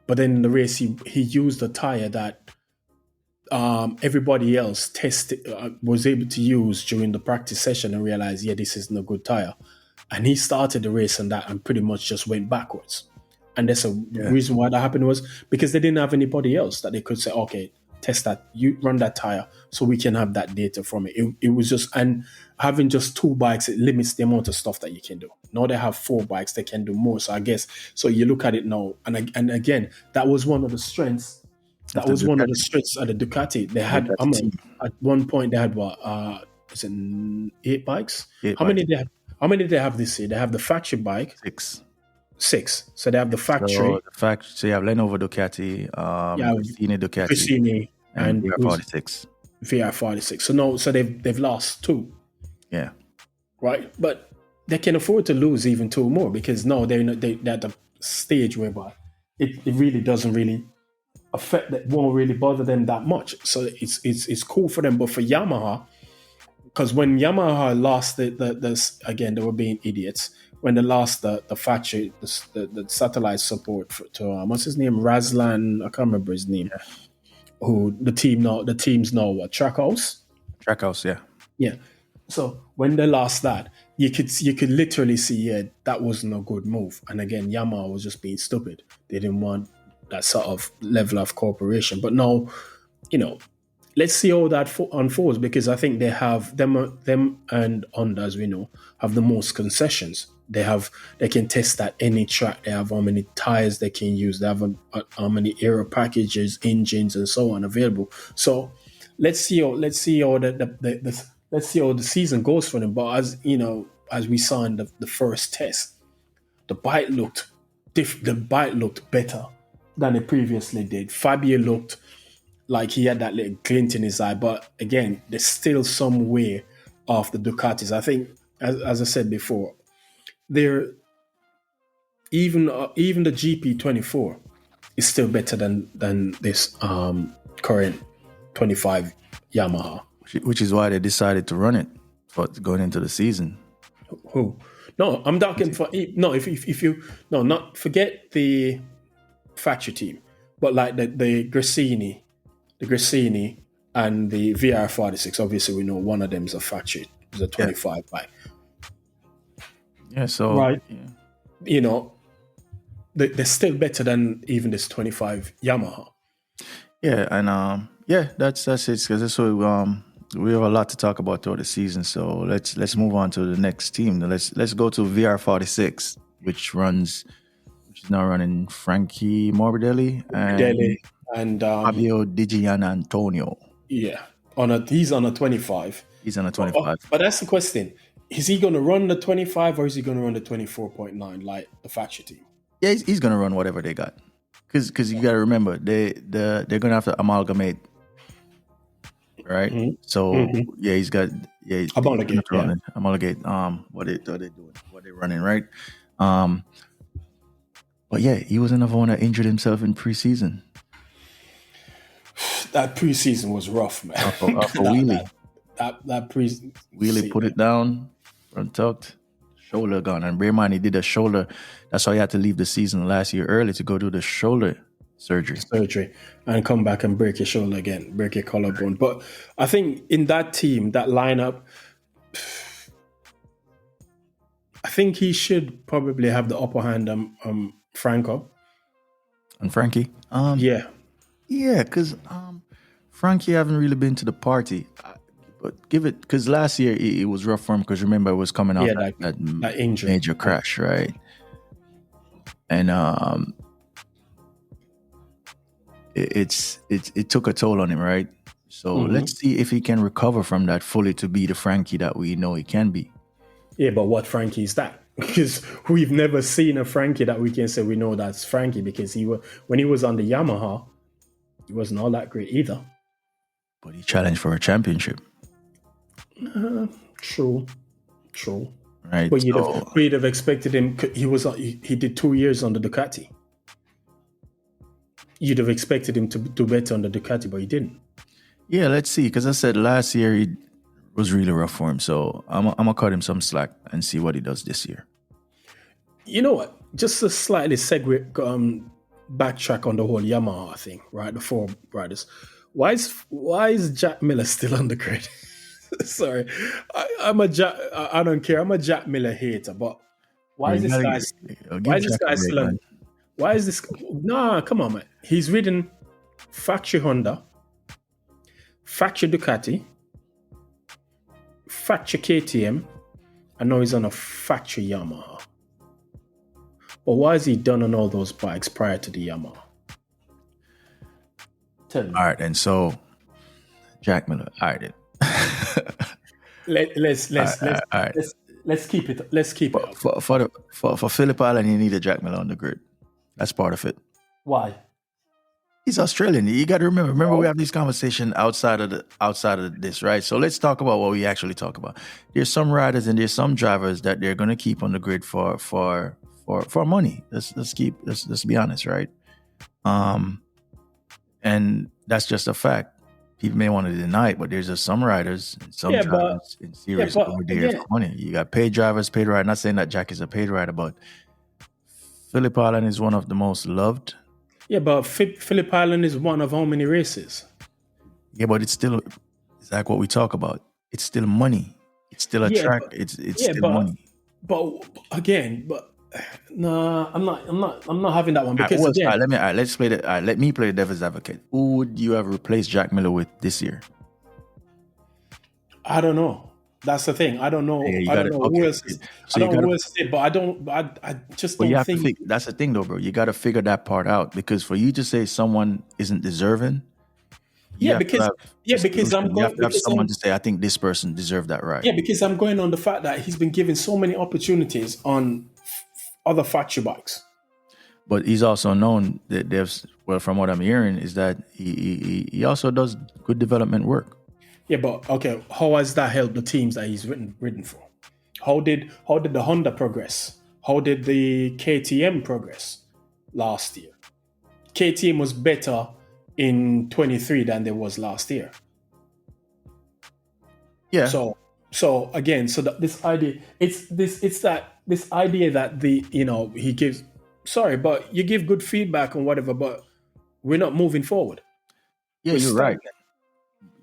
but then in the race, he used a tire that everybody else was able to use during the practice session and realized, this isn't a good tire. And he started the race on that and pretty much just went backwards. And there's a reason why that happened was because they didn't have anybody else that they could say, okay, test that, you run that tire so we can have that data from it. It was just, and having just 2 bikes, it limits the amount of stuff that you can do. Now they have 4 bikes, they can do more. So I guess, so you look at it now, and again, that was one of the strengths. That was one of the strengths at the Ducati. They had, at one point, they had is it 8 bikes? How many did they have this year? They have the factory bike. 6. So they have the factory. So you have Lenovo Ducati, You have Gresini Ducati, Gresini and and VR46. VR46. So no, so they've lost 2, Yeah. right? But they can afford to lose even 2 more because no, they're at the stage whereby it really doesn't really affect that, won't really bother them that much. So it's cool for them. But for Yamaha, because when Yamaha lost the again, they were being idiots when they lost the factory, the satellite support to what's his name, Razlan, I can't remember his name. Yeah. Who the team's now what, Trackhouse? Trackhouse, yeah. Yeah. So when they lost that, you could literally see that wasn't a good move. And again, Yamaha was just being stupid. They didn't want that sort of level of cooperation. But now, let's see how that unfolds because I think they have them and Honda, as we know, have the most concessions. They can test at any track. They have how many tires they can use. They have how many aero packages, engines, and so on available. So let's see how the let's see how the season goes for them. But as we saw in the first test, the bike looked better than it previously did. Fabio looked like he had that little glint in his eye, but again, there's still some way off the Ducatis. I think, as I said before, they're even the GP24 is still better than this current 25 Yamaha. Which is why they decided to run it for going into the season. Who? No, I'm talking for if you not forget the factory team, but like the Gresini and the VR46. Obviously, we know one of them is a factory, is a 25 bike. Yeah, so right, they're still better than even this 25 Yamaha. Yeah, and that's it. Because we have a lot to talk about throughout the season. So let's move on to the next team. Let's go to VR46, which is now running Frankie Morbidelli and Fabio Di Gianantonio. Yeah, he's on a 25. He's on a 25. But that's the question: is he going to run the 25 or is he going to run the 24.9 like the factory team? Yeah, he's going to run whatever they got. Because you got to remember they're going to have to amalgamate, right? Mm-hmm. So he's got amalgamate. What they're doing, what they're running, right? But yeah, he was another one that injured himself in preseason. That preseason was rough, man. Off a wheelie. That preseason. Wheelie put it down, front tucked, shoulder gone. And bear in mind, he did a shoulder. That's why he had to leave the season last year early to go do the shoulder surgery. And come back and break your shoulder again, break your collarbone. But I think in that team, that lineup, I think he should probably have the upper hand on Franco. And Frankie? Yeah. Yeah, because Frankie haven't really been to the party. But give it, because last year it was rough for him, because remember it was coming off that injury. Major crash, right? And it took a toll on him, right? So let's see if he can recover from that fully to be the Frankie that we know he can be. Yeah, but what Frankie is that? Because we've never seen a Frankie that we can say we know that's Frankie, because when he was on the Yamaha, he wasn't all that great either. But he challenged for a championship. True. Right. But you'd have expected him. He did 2 years on the Ducati. You'd have expected him to do better on the Ducati, but he didn't. Yeah, let's see. Because I said last year he was really rough for him, so I'm gonna cut him some slack and see what he does this year. You know what? Just to slightly backtrack on the whole Yamaha thing, right? The four riders. Why is Jack Miller still on the grid? Sorry, I don't care. I'm a Jack Miller hater, but why is this guy still on? Why is this? Nah, come on, man. He's ridden factory Honda, factory Ducati, factory KTM, and now he's on a factory Yamaha. But why is he done on all those bikes prior to the Yamaha? Tell me. All right, and so Jack Miller. All right, let's Let's keep it. Let's keep it up. For Phillip Island, you need a Jack Miller on the grid. That's part of it. Why? He's Australian. You got to remember. Remember, we have these conversations outside of this, right? So let's talk about what we actually talk about. There's some riders and there's some drivers that they're going to keep on the grid for money. Let's be honest, right? And that's just a fact. People may want to deny it, but there's just some riders and some drivers in series over there for money. You got paid drivers, paid riders. Not saying that Jack is a paid rider, but Phillip Island is one of the most loved. Yeah, but Phillip Island is one of how many races? Yeah, but it's like what we talk about. It's still money. It's still a track. It's still money. But again, no, I'm not having that one because let me play the devil's advocate. Who would you have replaced Jack Miller with this year? I don't know. That's the thing. I don't know. I don't know who else. I don't know who else did, but I just don't think. That's the thing, though, bro. You got to figure that part out because for you to say someone isn't deserving, because I'm going. You have to have someone to say, I think this person deserved that right. Yeah, because I'm going on the fact that he's been given so many opportunities on other factory bikes. But he's also known that from what I'm hearing, is that he also does good development work. Yeah, but okay, how has that helped the teams that he's ridden for? How did the Honda progress? How did the KTM progress last year? KTM was better in 23 than they was last year. Yeah. So again, this idea, this idea that he gives. Sorry, but you give good feedback and whatever, but we're not moving forward. Yeah, you're right.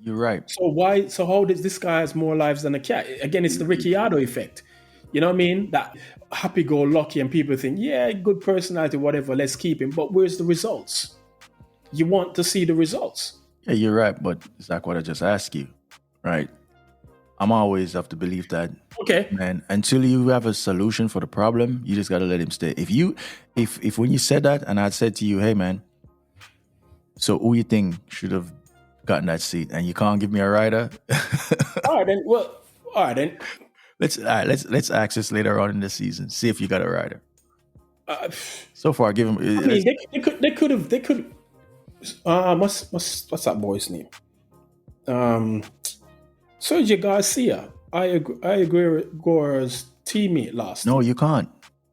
You're right. So how does this guy has more lives than a cat? Again, it's the Ricciardo effect. You know what I mean? That happy-go-lucky and people think, yeah, good personality, whatever, let's keep him. But where's the results? You want to see the results. Yeah, you're right. But it's like what I just asked you, right? I'm always of the belief that, man, until you have a solution for the problem, you just got to let him stay. If when you said that and I'd said to you, hey, man, so who you think should have gotten that seat and you can't give me a rider? All right then. Let's ask this later on in the season. See if you got a rider. So far, give him. I mean, they could have. What's that boy's name? Sergio Garcia. I agree with Gore's teammate last. No, you can't.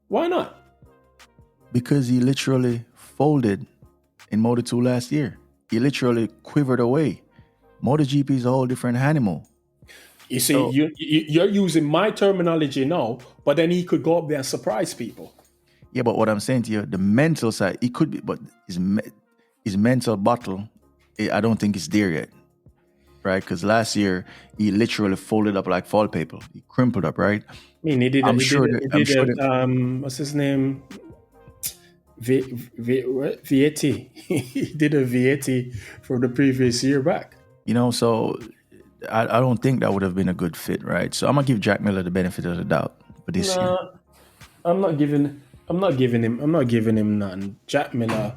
Why not? Because he literally folded in Moto2 last year. He literally quivered away. MotoGP is a whole different animal. You see, you're using my terminology now, but then he could go up there and surprise people. Yeah, but what I'm saying to you, the mental side, he could be, but his mental battle, I don't think it's there yet, right? Because last year, he literally folded up like foil paper. He crumpled up, right? I mean, he did. What's his name? Vietti. He did a Vietti for the previous year back. So I don't think that would have been a good fit, right? So I'm gonna give Jack Miller the benefit of the doubt for this year. I'm not giving him nothing. Jack Miller,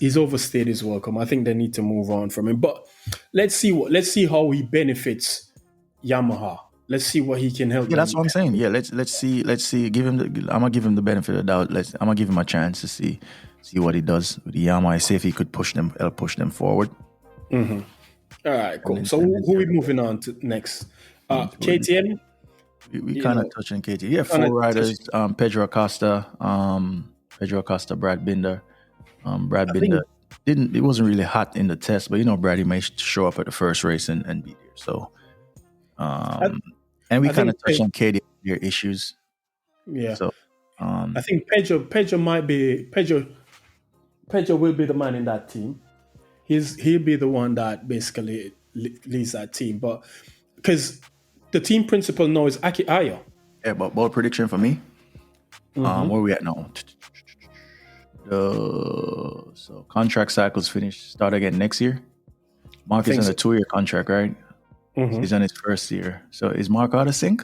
he's overstayed his welcome. I think they need to move on from him. But let's see how he benefits Yamaha. Let's see what he can help. Yeah, that's what I'm saying. Yeah, let's see. I'm gonna give him the benefit of the doubt. I'm gonna give him a chance to see what he does with the Yamaha. See if he could push them forward. Mm-hmm. All right, cool. So who are we moving on to next? KTM. We kind of touched on KTM. Yeah, 4 riders. Pedro Acosta, Brad Binder. Brad Binder it wasn't really hot in the test, but Brad, he may show up at the first race and be there. So, and we kind of touched on KTM issues. Yeah. So, I think Pedro will be the man in that team. He'll be the one that basically leads that team, but because the team principal now is Aki Ayo. Yeah, but bold prediction for me. Where are we at now? So contract cycles finished. Start again next year. Mark is on a 2-year contract, right? Mm-hmm. He's on his first year. So is Mark out of sync?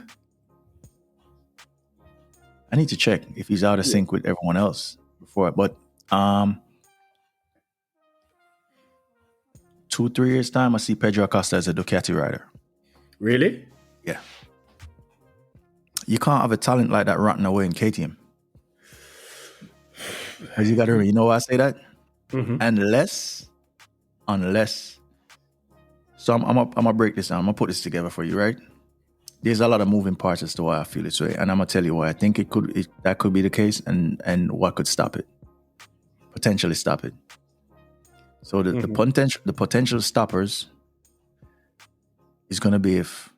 I need to check if he's out of sync with everyone else before. But 2-3 years time, I see Pedro Acosta as a Ducati rider. Really? Yeah. you can't have a talent like that rotting away in KTM. Because you got to, you know why I say that? Mm-hmm. Unless. So I'm gonna break this down. I'm gonna put this together for you, right? There's a lot of moving parts as to why I feel this way, and I'm gonna tell you why I think that could be the case, and what could stop it, potentially stop it. So the potential stoppers is gonna be if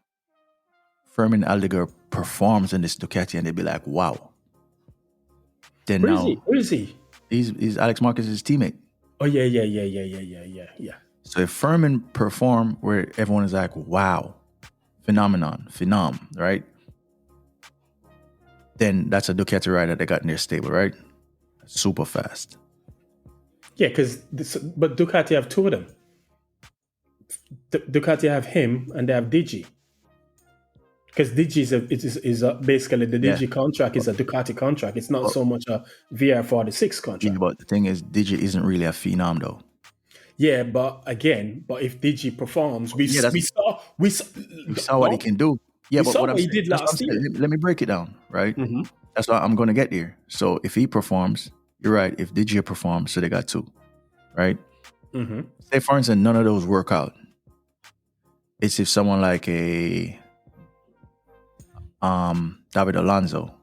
Fermin Aldiger performs in this Ducati, and they'd be like, "Wow." Then Where now, is he? He's Alex Marquez's teammate. Oh yeah. So if Fermin perform where everyone is like, "Wow, phenom," right? Then that's a Ducati rider they got in their stable, right? Super fast. Yeah, but Ducati have two of them. Ducati have him and they have Digi. Because Digi is basically the Digi contract is a Ducati contract. It's not so much a VR46 contract. Yeah, but the thing is, Digi isn't really a phenom though. Yeah, but if Digi performs, we saw what he can do. Yeah, but what he did last year. Let me break it down, right? Mm-hmm. That's why I'm going to get here. So if he performs, you're right. If Digi performs, so they got two, right? Mm-hmm. Say for instance, none of those work out. It's if someone like a David Alonso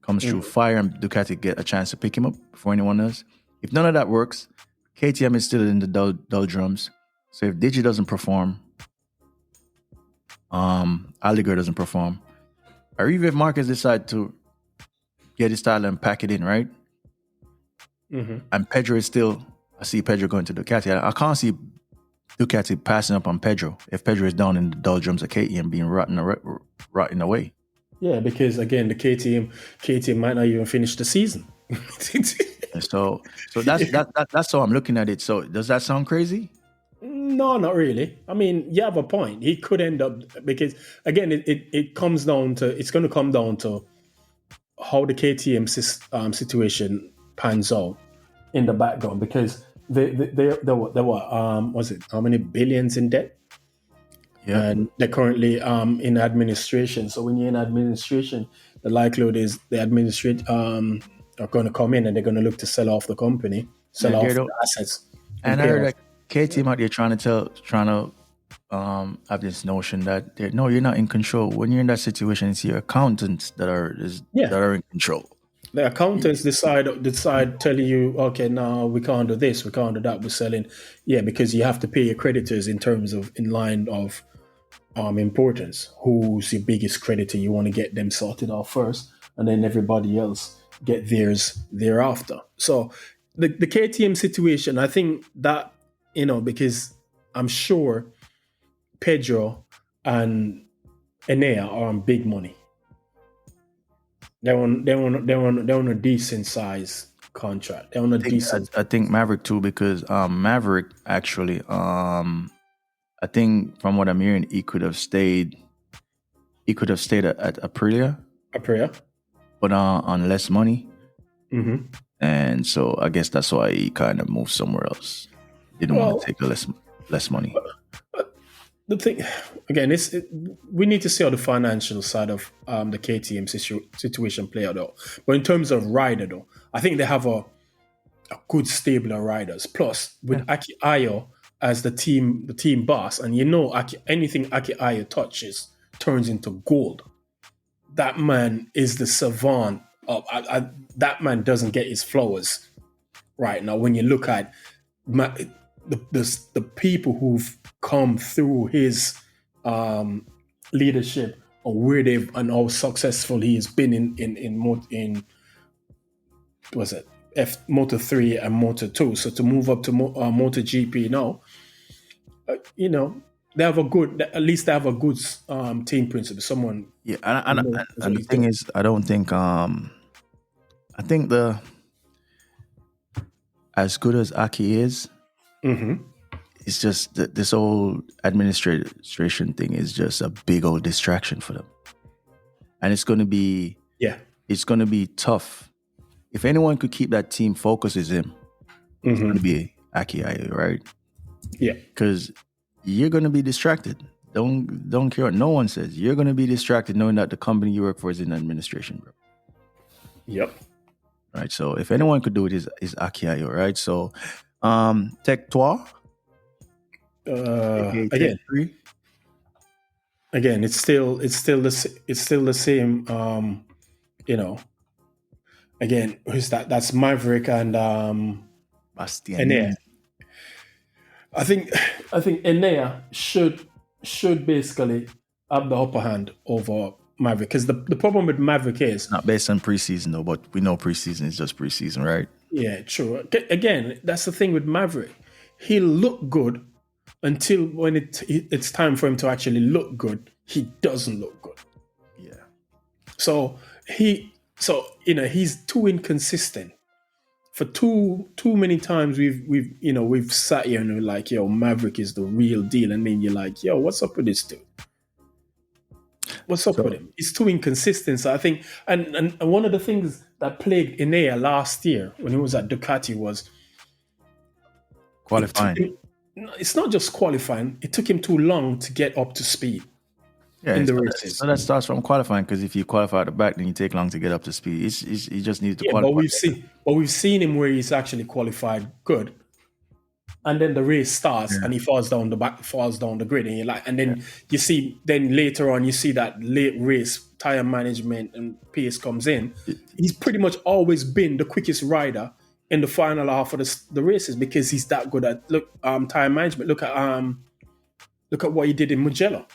comes through fire and Ducati get a chance to pick him up before anyone else. If none of that works, KTM is still in the doldrums. So if Digi doesn't perform, Aldiger doesn't perform, or even if Marquez decide to get his title and pack it in, right? Mm-hmm. And Pedro is still, I see Pedro going to Ducati. I can't see Ducati passing up on Pedro if Pedro is down in the doldrums of KTM being rotting away. Yeah, because again, the KTM might not even finish the season. So that's how I'm looking at it. So does that sound crazy? No, not really. I mean, you have a point. He could end up, because again, it's going to come down to how the KTM situation pans out in the background, because they were was it how many billions in debt? Yeah, and they're currently in administration. So when you're in administration, the likelihood is the administration are going to come in and they're going to look to sell off the company, sell off the assets. And I heard that KTM out there trying to have this notion that no, you're not in control. When you're in that situation, it's your accountants that are in control. The accountants decide telling you, okay, no, we can't do this, we can't do that, we're selling. Yeah, because you have to pay your creditors in line of importance. Who's your biggest creditor? You want to get them sorted out first, and then everybody else get theirs thereafter. So the KTM situation, I think that, because I'm sure Pedro and Enea are on big money. They're on a decent size contract. They're on a decent. I think Maverick too, because Maverick actually, I think from what I'm hearing, he could have stayed at Aprilia, but on less money. Mm-hmm. And so I guess that's why he kind of moved somewhere else. Didn't want to take the less money. The thing, again, we need to see how the financial side of the KTM situation play out, though. But in terms of rider, though, I think they have a good stable of riders. Plus, with Aki Ayo as the team boss, and anything Aki Ayo touches turns into gold. That man is the savant. That man doesn't get his flowers right now. When you look at the people who've come through his leadership, or and how successful he has been in was it Moto3 and Moto2. So to move up to MotoGP now, they have at least they have a good team principle. Someone, yeah, and the thing is, I don't think I think as good as Aki is. Mm-hmm. It's just that this whole administration thing is just a big old distraction for them, and it's going to be tough. If anyone could keep that team focused, is him. Mm-hmm. It's going to be Aki Ayo, right? Yeah, because you're going to be distracted. don't care what no one says. You're gonna be distracted knowing that the company you work for is in administration, bro. Yep. Right. So if anyone could do it, is Akiayo, right? So, Tech Trois, aka Tech Again, 3. again, it's still the same. Again, who's that? That's Maverick and Bastianini. Enea. I think Enea should basically have the upper hand over Maverick, because the problem with Maverick is Not based on preseason though, but we know preseason is just preseason, right? yeah, true. Again, that's the thing with Maverick. He'll look good until when it's time for him to actually look good, he doesn't look good. Yeah. So he's too inconsistent. For too many times we've sat here and we're like, yo, Maverick is the real deal, and then you're like, yo, what's up with this dude? What's up with him? He's too inconsistent. So I think, and one of the things that plagued Enea last year when he was at Ducati was qualifying. It's not just qualifying. It took him too long to get up to speed in the races. So that starts from qualifying, because if you qualify at the back, then you take long to get up to speed. He just needs to qualify. But we've seen him where he's actually qualified good, and then the race starts and he falls down the grid, and you're like, and then you see, then later on you see that late race tire management and pace comes in. He's pretty much always been the quickest rider in the final half of the races, because he's that good at tire management. Look at what he did in Mugello.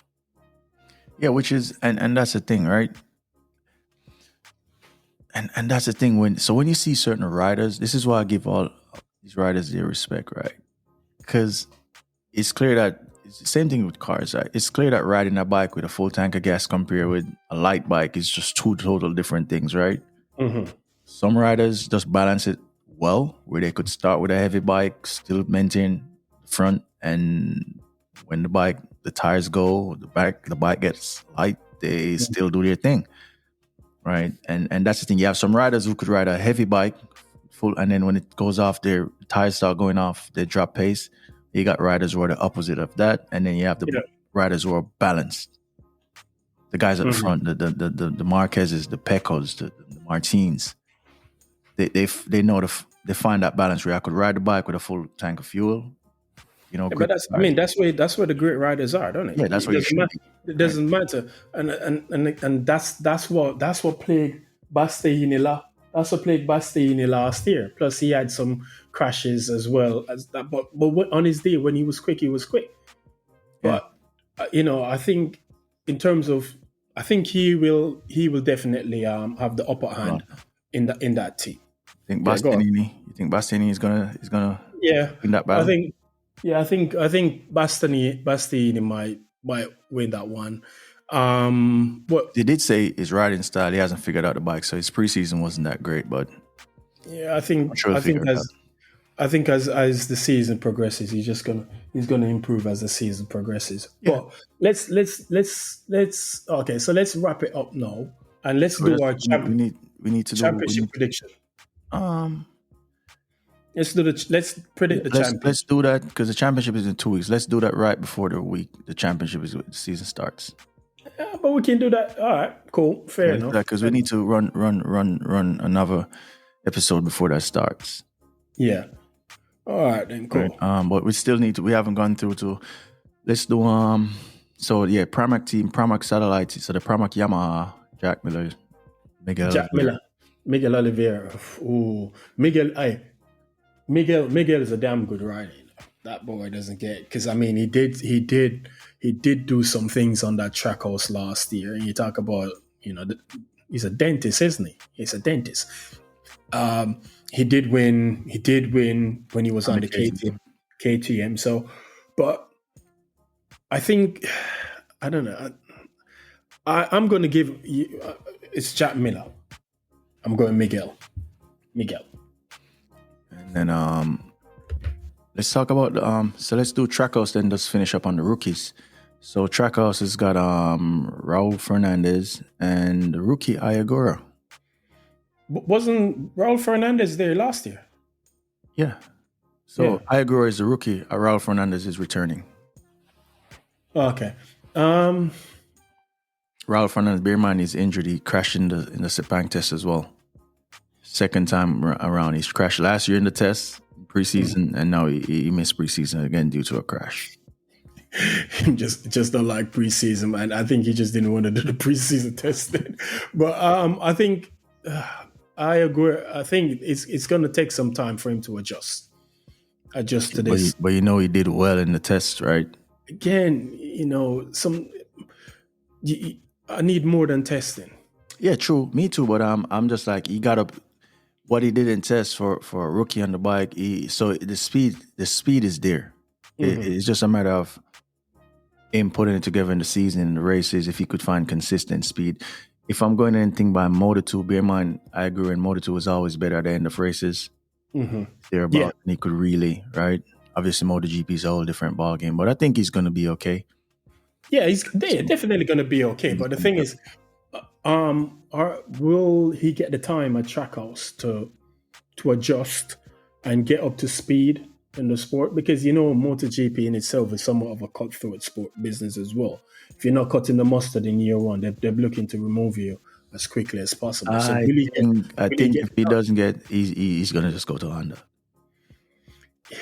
Yeah, which is and that's the thing, right? And that's the thing when you see certain riders, this is why I give all these riders their respect, right? Because it's clear that it's the same thing with cars, right? It's clear that riding a bike with a full tank of gas compared with a light bike is just two total different things, right? Mm-hmm. Some riders just balance it well, where they could start with a heavy bike, still maintain the front, and when the tires go, the bike gets light, they still do their thing, right? And that's the thing. You have some riders who could ride a heavy bike full, and then when it goes off, their tires start going off, they drop pace. You got riders who are the opposite of that, and then you have the riders who are balanced. The guys at the front, the Marquezes, the Pecos, the Martins, they know they find that balance where I could ride the bike with a full tank of fuel. But that's where the great riders are, don't it? Yeah, that's where it doesn't matter, and that's what plagued Bastianini. That's what plagued Bastianini last year. Plus, he had some crashes as well as that. But on his day when he was quick, he was quick. Yeah. But I think in terms of, I think he will definitely have the upper hand in that team. You think Bastianini is gonna win that battle? I think Bastianini might win that one. What they did say his riding style, he hasn't figured out the bike, so his preseason wasn't that great. But yeah, I think as the season progresses, he's gonna improve as the season progresses. Yeah. But let's okay. So let's wrap it up now, and let's do our championship prediction. Let's predict the championship. Let's do that, because the championship is in 2 weeks. Let's do that right before the championship the season starts. Yeah, but we can do that. All right, cool, fair enough. Because we need to run another episode before that starts. Yeah. All right, then cool. Right. But we still need to. We haven't gone through to. Let's do So yeah, Pramac team, Pramac satellite. So the Pramac Yamaha, Jack Miller, Miguel Oliveira. Ooh, Miguel is a damn good rider. That boy doesn't get, because I mean he did do some things on that track house last year. And you talk about he's a dentist, isn't he? He's a dentist. He did win when he was on the KTM. So, but I think I don't know. I'm going to give you. It's Jack Miller. I'm going Miguel. And then let's talk about so let's do Trackhouse, then just finish up on the rookies. So Trackhouse has got Raul Fernandez and the rookie Ayagura. Wasn't Raul Fernandez there last year? Yeah. So Ayagura is the rookie. Raul Fernandez is returning. Okay. Um, Raul Fernandez, bear in mind he's injured. He crashed in the Sepang test as well. Second time around, he's crashed last year in the test preseason, and now he missed preseason again due to a crash. just don't like preseason, man. I think he just didn't want to do the preseason testing. But I think I agree. I think it's going to take some time for him to adjust to this. But you know he did well in the test, right? Again, I need more than testing. Yeah, true. Me too. But I'm just like he got up. What he did in test for a rookie on the bike. So the speed is there. It's just a matter of him putting it together in the season and the races. If he could find consistent speed. If I'm going anything by Moto2, bear in mind I agree. And Moto2 is always better at the end of races. Thereabout, and he could really, right? Obviously, MotoGP is a whole different ball game, but I think he's going to be okay. Yeah, they're definitely going to be okay. But the thing is, will he get the time at Trackhouse to adjust and get up to speed in the sport? Because MotoGP in itself is somewhat of a cutthroat sport business as well. If you're not cutting the mustard in year one, they're looking to remove you as quickly as possible. I think if he doesn't get, he's going to just go to Honda.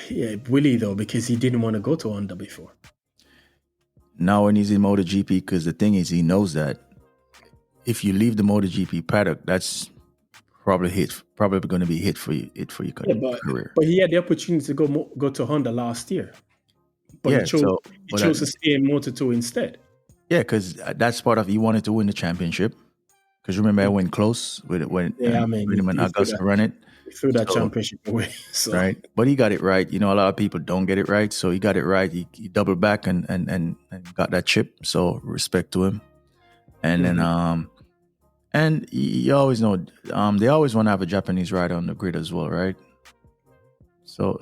Yeah, will he though? Because he didn't want to go to Honda before. Now when he's in MotoGP, because the thing is, he knows that if you leave the MotoGP paddock, that's probably going to be hit for you career. But he had the opportunity to go to Honda last year, but he chose to stay in Moto2 instead. Yeah, because that's part of he wanted to win the championship. Because remember, I went close when Augusta ran it. He threw that championship away. So. Right, but he got it right. A lot of people don't get it right, so he got it right. He doubled back and got that chip. So respect to him. And then and you always know they always want to have a Japanese rider on the grid as well, right? So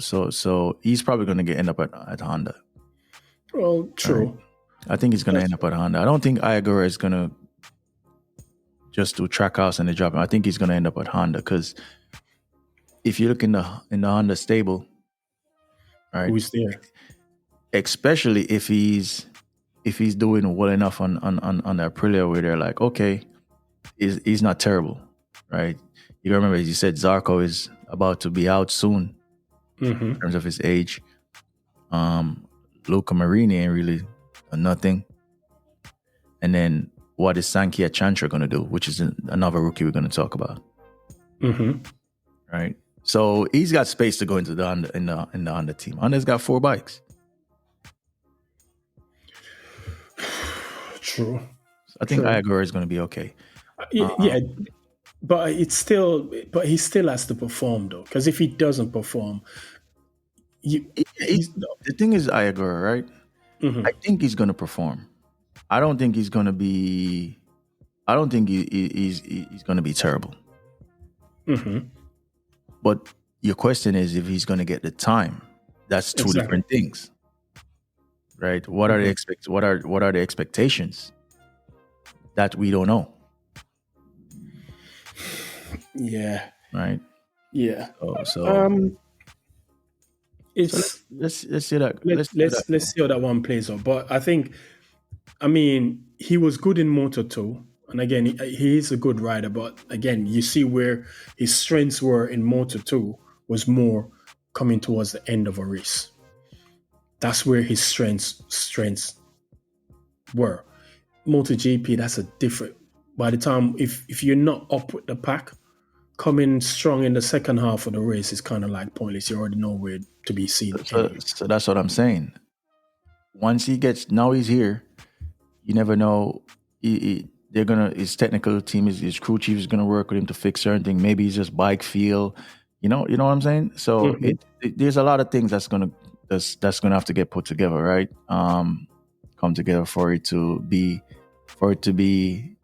he's probably going to end up at Honda. Well, true. Right? I think he's going to end up at Honda. I don't think Ayagura is going to just do Trackhouse and the job. I think he's going to end up at Honda because if you look in the Honda stable, right? Who's there? Especially if he's doing well enough on the Aprilia where they're like, okay, he's not terrible, right? You remember, as you said, Zarco is about to be out soon in terms of his age. Luca Marini ain't really nothing. And then what is Sankhya Chantra going to do, which is another rookie we're going to talk about. Right? So he's got space to go into the Honda team. Honda's got 4 bikes. True. So I think Ayagura is going to be okay. Yeah, but he still has to perform though. Because if he doesn't perform, the thing is Ayagura, right? I think he's going to perform. I don't think he's going to be. I don't think he's going to be terrible. But your question is if he's going to get the time. That's two different things, right? What are the what are the expectations? That we don't know. Yeah. Right. Yeah. Let's see that. Let's see how that one plays out. But I think, he was good in Moto2, and again, he is a good rider. But again, you see where his strengths were in Moto2 was more coming towards the end of a race. That's where his strengths were. MotoGP, that's a different. By the time, if you're not up with the pack, coming strong in the second half of the race is kind of like pointless. You already know where to be seen. So that's what I'm saying. Once now he's here, you never know. His technical team, his crew chief is gonna work with him to fix certain things. Maybe he's just bike feel. You know what I'm saying? So there's a lot of things that's gonna have to get put together, right? Come together for it to be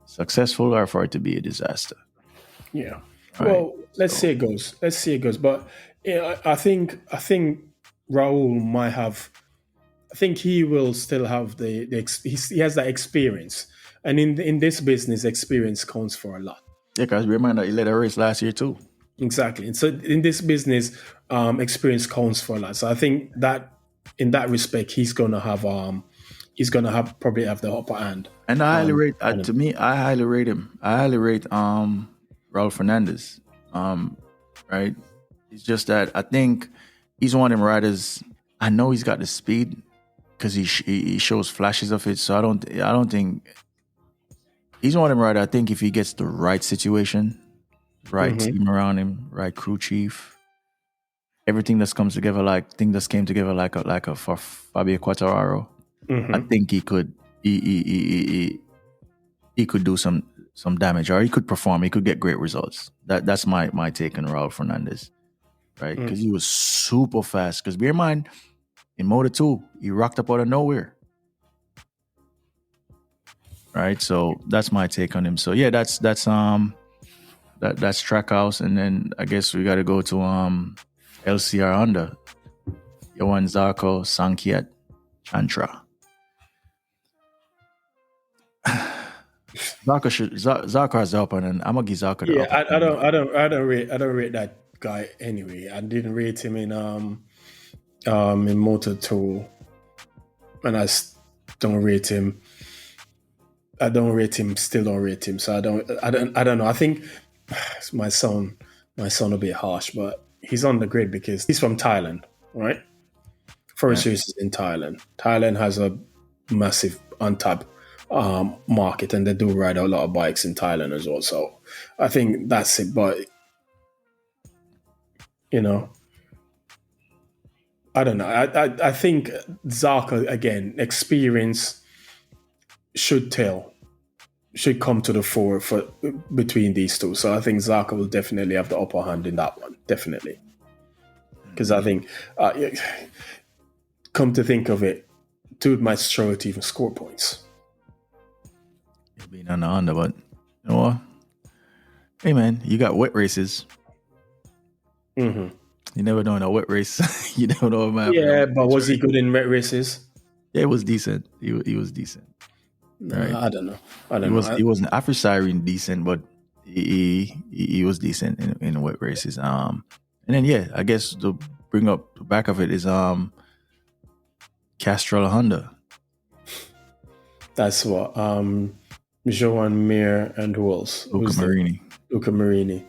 successful or for it to be a disaster. Yeah. Right. Well, let's see it goes. But I think Raul might have. I think he will still have he has that experience, and in this business, experience counts for a lot. Yeah, because remember he led a race last year too. Exactly, and so in this business, experience counts for a lot. So I think that in that respect, he's going to have he's gonna probably have the upper hand. And I highly rate. on him. To me, I highly rate him. I highly rate Raul Fernandez. Right. It's just that I think he's one of them riders. I know he's got the speed because he shows flashes of it. So I don't think he's one of them riders. I think if he gets the right situation, right team around him, right crew chief, everything that comes together came together like a for Fabio Quartararo. I think he could he could do some damage, or he could perform. He could get great results. That's my take on Raul Fernandez, right? Because he was super fast. Because bear in mind, in Moto2, he rocked up out of nowhere, right? So that's my take on him. So yeah, that's Trackhouse, and then I guess we got to go to LCR Honda, Johan Zarco, Sankiet, Chantra. Zarco has the upper, and I'm gonna give Zarco the upper. I don't rate that guy anyway. I didn't rate him in Moto2, and I don't rate him. I don't rate him. Still don't rate him. So I don't know. I think my son a bit harsh, but he's on the grid because he's from Thailand, right? First race is in Thailand. Thailand has a massive untapped market, and they do ride a lot of bikes in Thailand as well. So I think that's it. But I don't know. I think Zarco, again, experience should come to the fore for between these two. So I think Zarco will definitely have the upper hand in that one, definitely. Because I think, come to think of it, dude might struggle to even score points. He'll be on the under, but you know what? Hey man, you got wet races. You never know in a wet race. You never know what might happen. Yeah, but was he good in wet races? Yeah, it was decent. He was decent. No, right? I don't know. He wasn't after Siren decent, but he was decent in wet races. And then yeah, I guess to bring up the back of it is Castrol Honda. That's what Joan Mir and who else? Luca Marini.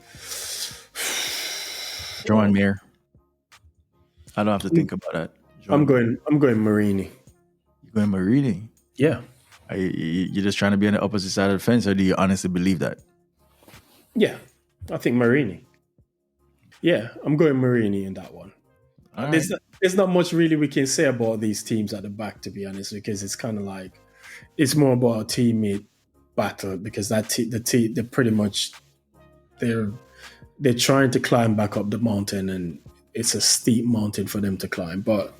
Joan Mir. I don't have to think about that. I'm going Marini. You're going Marini? Yeah. You're just trying to be on the opposite side of the fence, or do you honestly believe that? Yeah, I think Marini. Yeah, I'm going Marini in that one. There's not much really we can say about these teams at the back, to be honest, because it's kind of like it's more about a teammate battle, because they're pretty much they're trying to climb back up the mountain, and it's a steep mountain for them to climb. But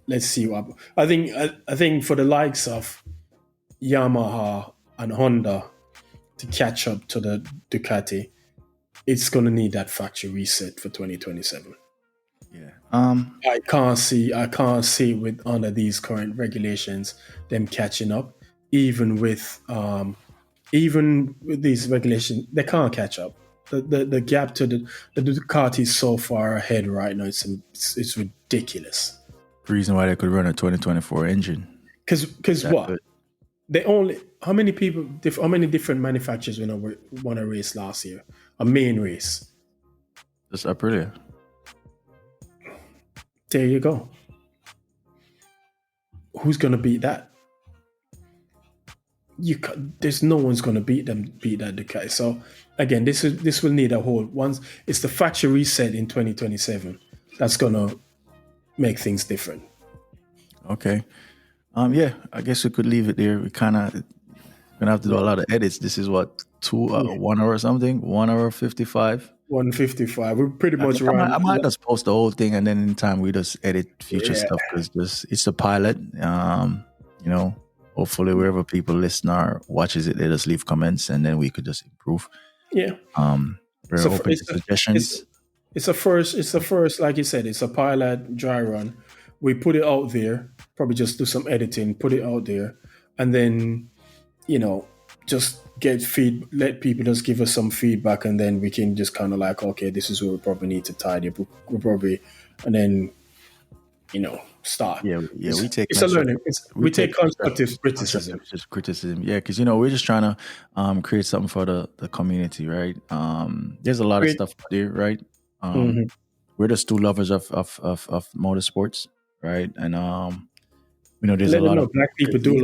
let's see what I think for the likes of Yamaha and Honda to catch up to the Ducati, it's going to need that factory reset for 2027. Yeah. I can't see with under these current regulations them catching up. Even with these regulations, they can't catch up. The gap to the Ducati is so far ahead right now. It's ridiculous. The reason why they could run a 2024 engine. Because what? Good. How many different manufacturers won a race last year? A main race. Just Aprilia. There you go. Who's gonna beat that? There's no one's gonna beat that Ducati. So again, this will need a whole once. It's the factory reset in 2027 that's gonna make things different. Okay. Yeah, I guess we could leave it there. We kind of gonna have to do a lot of edits. This is what 1 hour or something, 1 hour 55. 155. We're pretty much around. I might just post the whole thing, and then in time we just edit future stuff, because it's a pilot. Hopefully wherever people listen or watches it, they just leave comments, and then we could just improve. Yeah. We're open to suggestions. It's a first, like you said, it's a pilot dry run. We put it out there, probably just do some editing, put it out there, and then, just let people just give us some feedback, and then we can just kind of like, okay, this is where we probably need to tidy up. We'll probably, and then, start. Yeah, we take It's a learning. We take constructive criticism. constructive criticism. Yeah, because we're just trying to create something for the community, right? There's a lot of Great. stuff out there, right? Mhm. We're just two lovers of motorsports, right? And there's a Let them lot know of black people do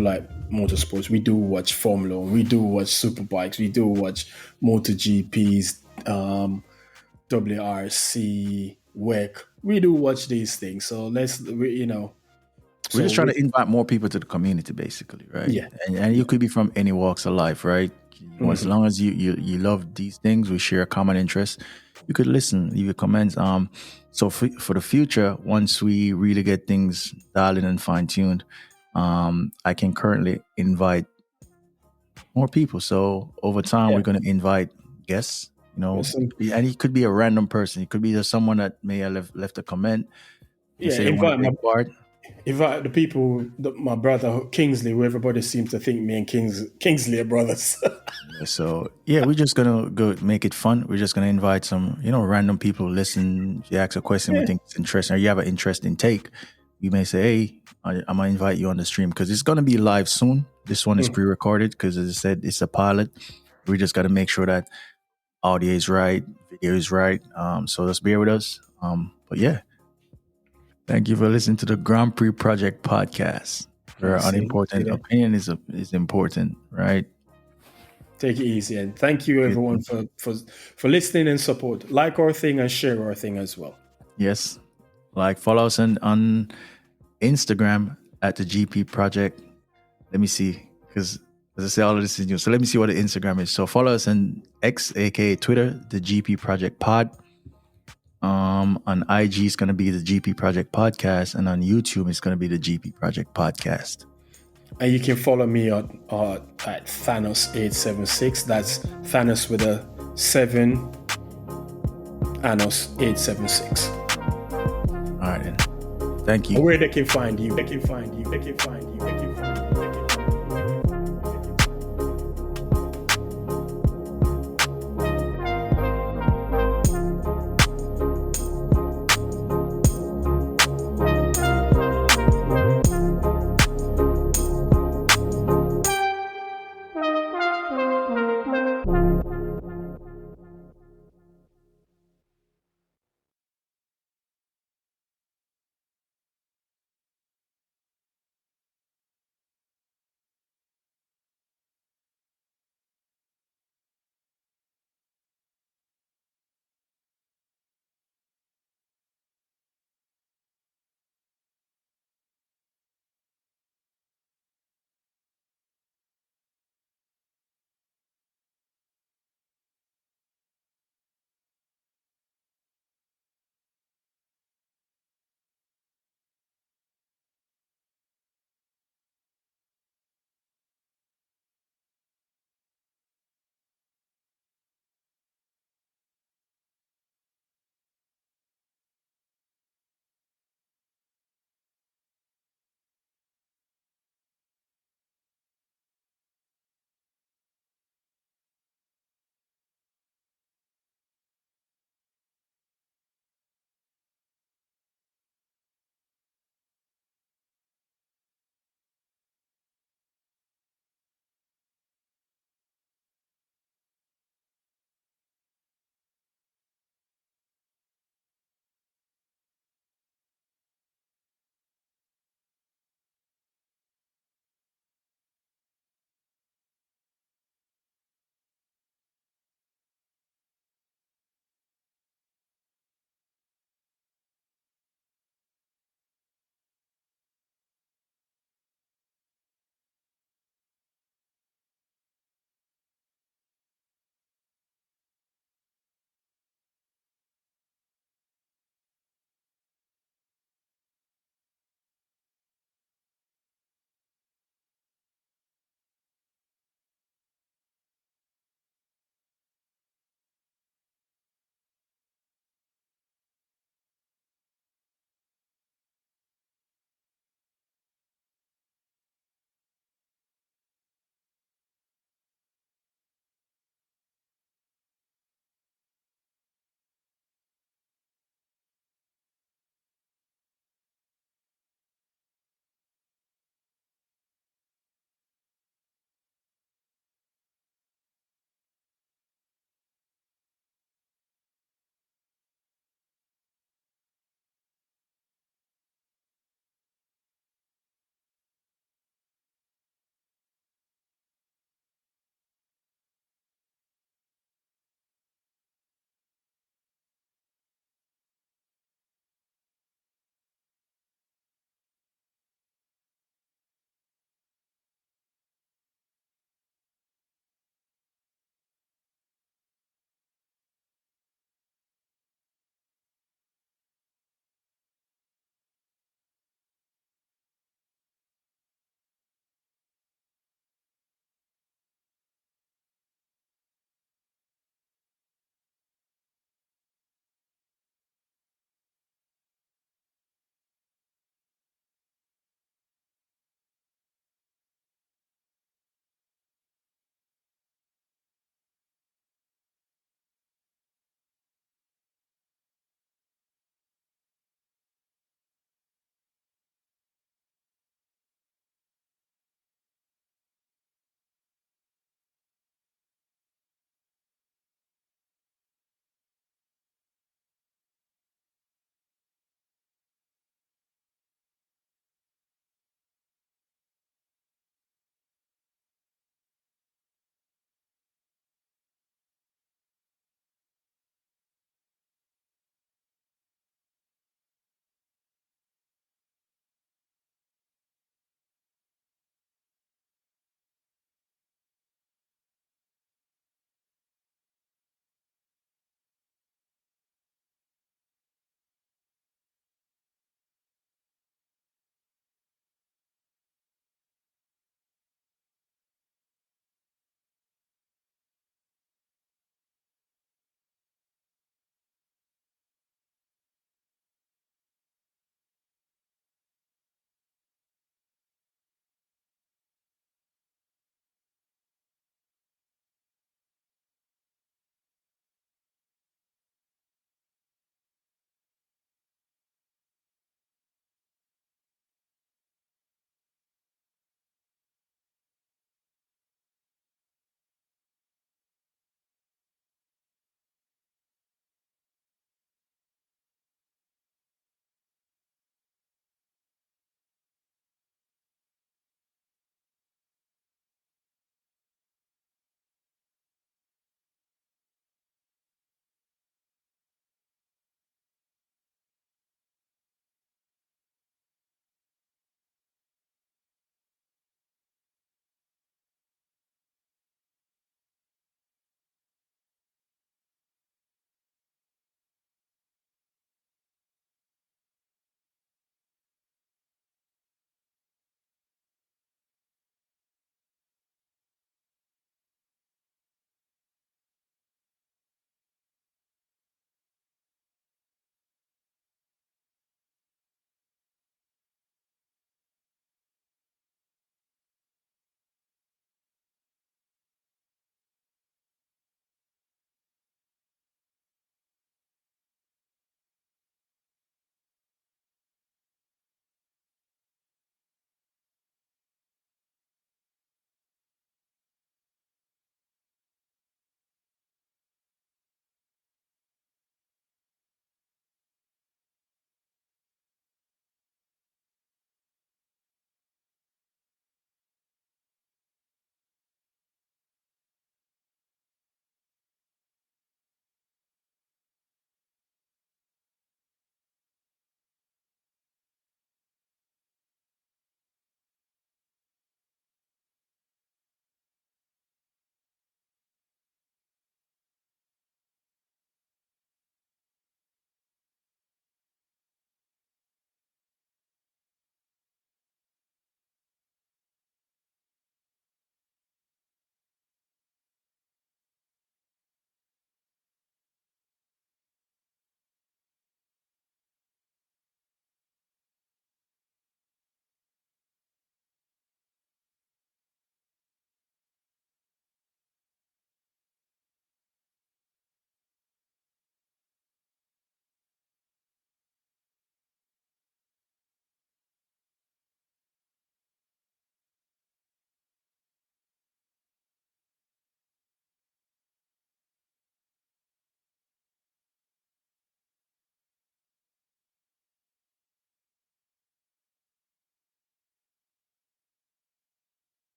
like motorsports. We do watch Formula One. We do watch superbikes. We do watch MotoGPs, WRC, WEC. We do watch these things. So we're just trying to invite more people to the community, basically, right? Yeah. And you could be from any walks of life, right? As long as you love these things, we share a common interest. You could listen, leave your comments. So for the future, once we really get things dialed in and fine tuned, I can currently invite more people. So over time, we're going to invite guests. Listen. And it could be a random person. It could be just someone that may have left a comment. Invite the people, my brother Kingsley, who everybody seems to think me and Kingsley are brothers. So we're just gonna go make it fun. We're just gonna invite some, random people. Listen, you ask a question we think is interesting, or you have an interesting take. You may say, "Hey, I'm gonna invite you on the stream," because it's gonna be live soon. This one is pre-recorded because, as I said, it's a pilot. We just got to make sure that audio is right, video is right. So just bear with us. But yeah. Thank you for listening to the Grand Prix Project Podcast, where unimportant opinion is important, right? Take it easy, and thank you everyone for listening and support. Like our thing and share our thing as well. Yes, follow us on Instagram at the GP Project. Let me see, because as I say, all of this is new. So let me see what the Instagram is. So follow us on X, aka Twitter, the GP Project Pod. On IG, it's going to be the GP Project Podcast, and on YouTube, it's going to be the GP Project Podcast. And you can follow me at Thanos876. That's Thanos with a 7, Anos876. All right, then. Thank you. Where they can find you.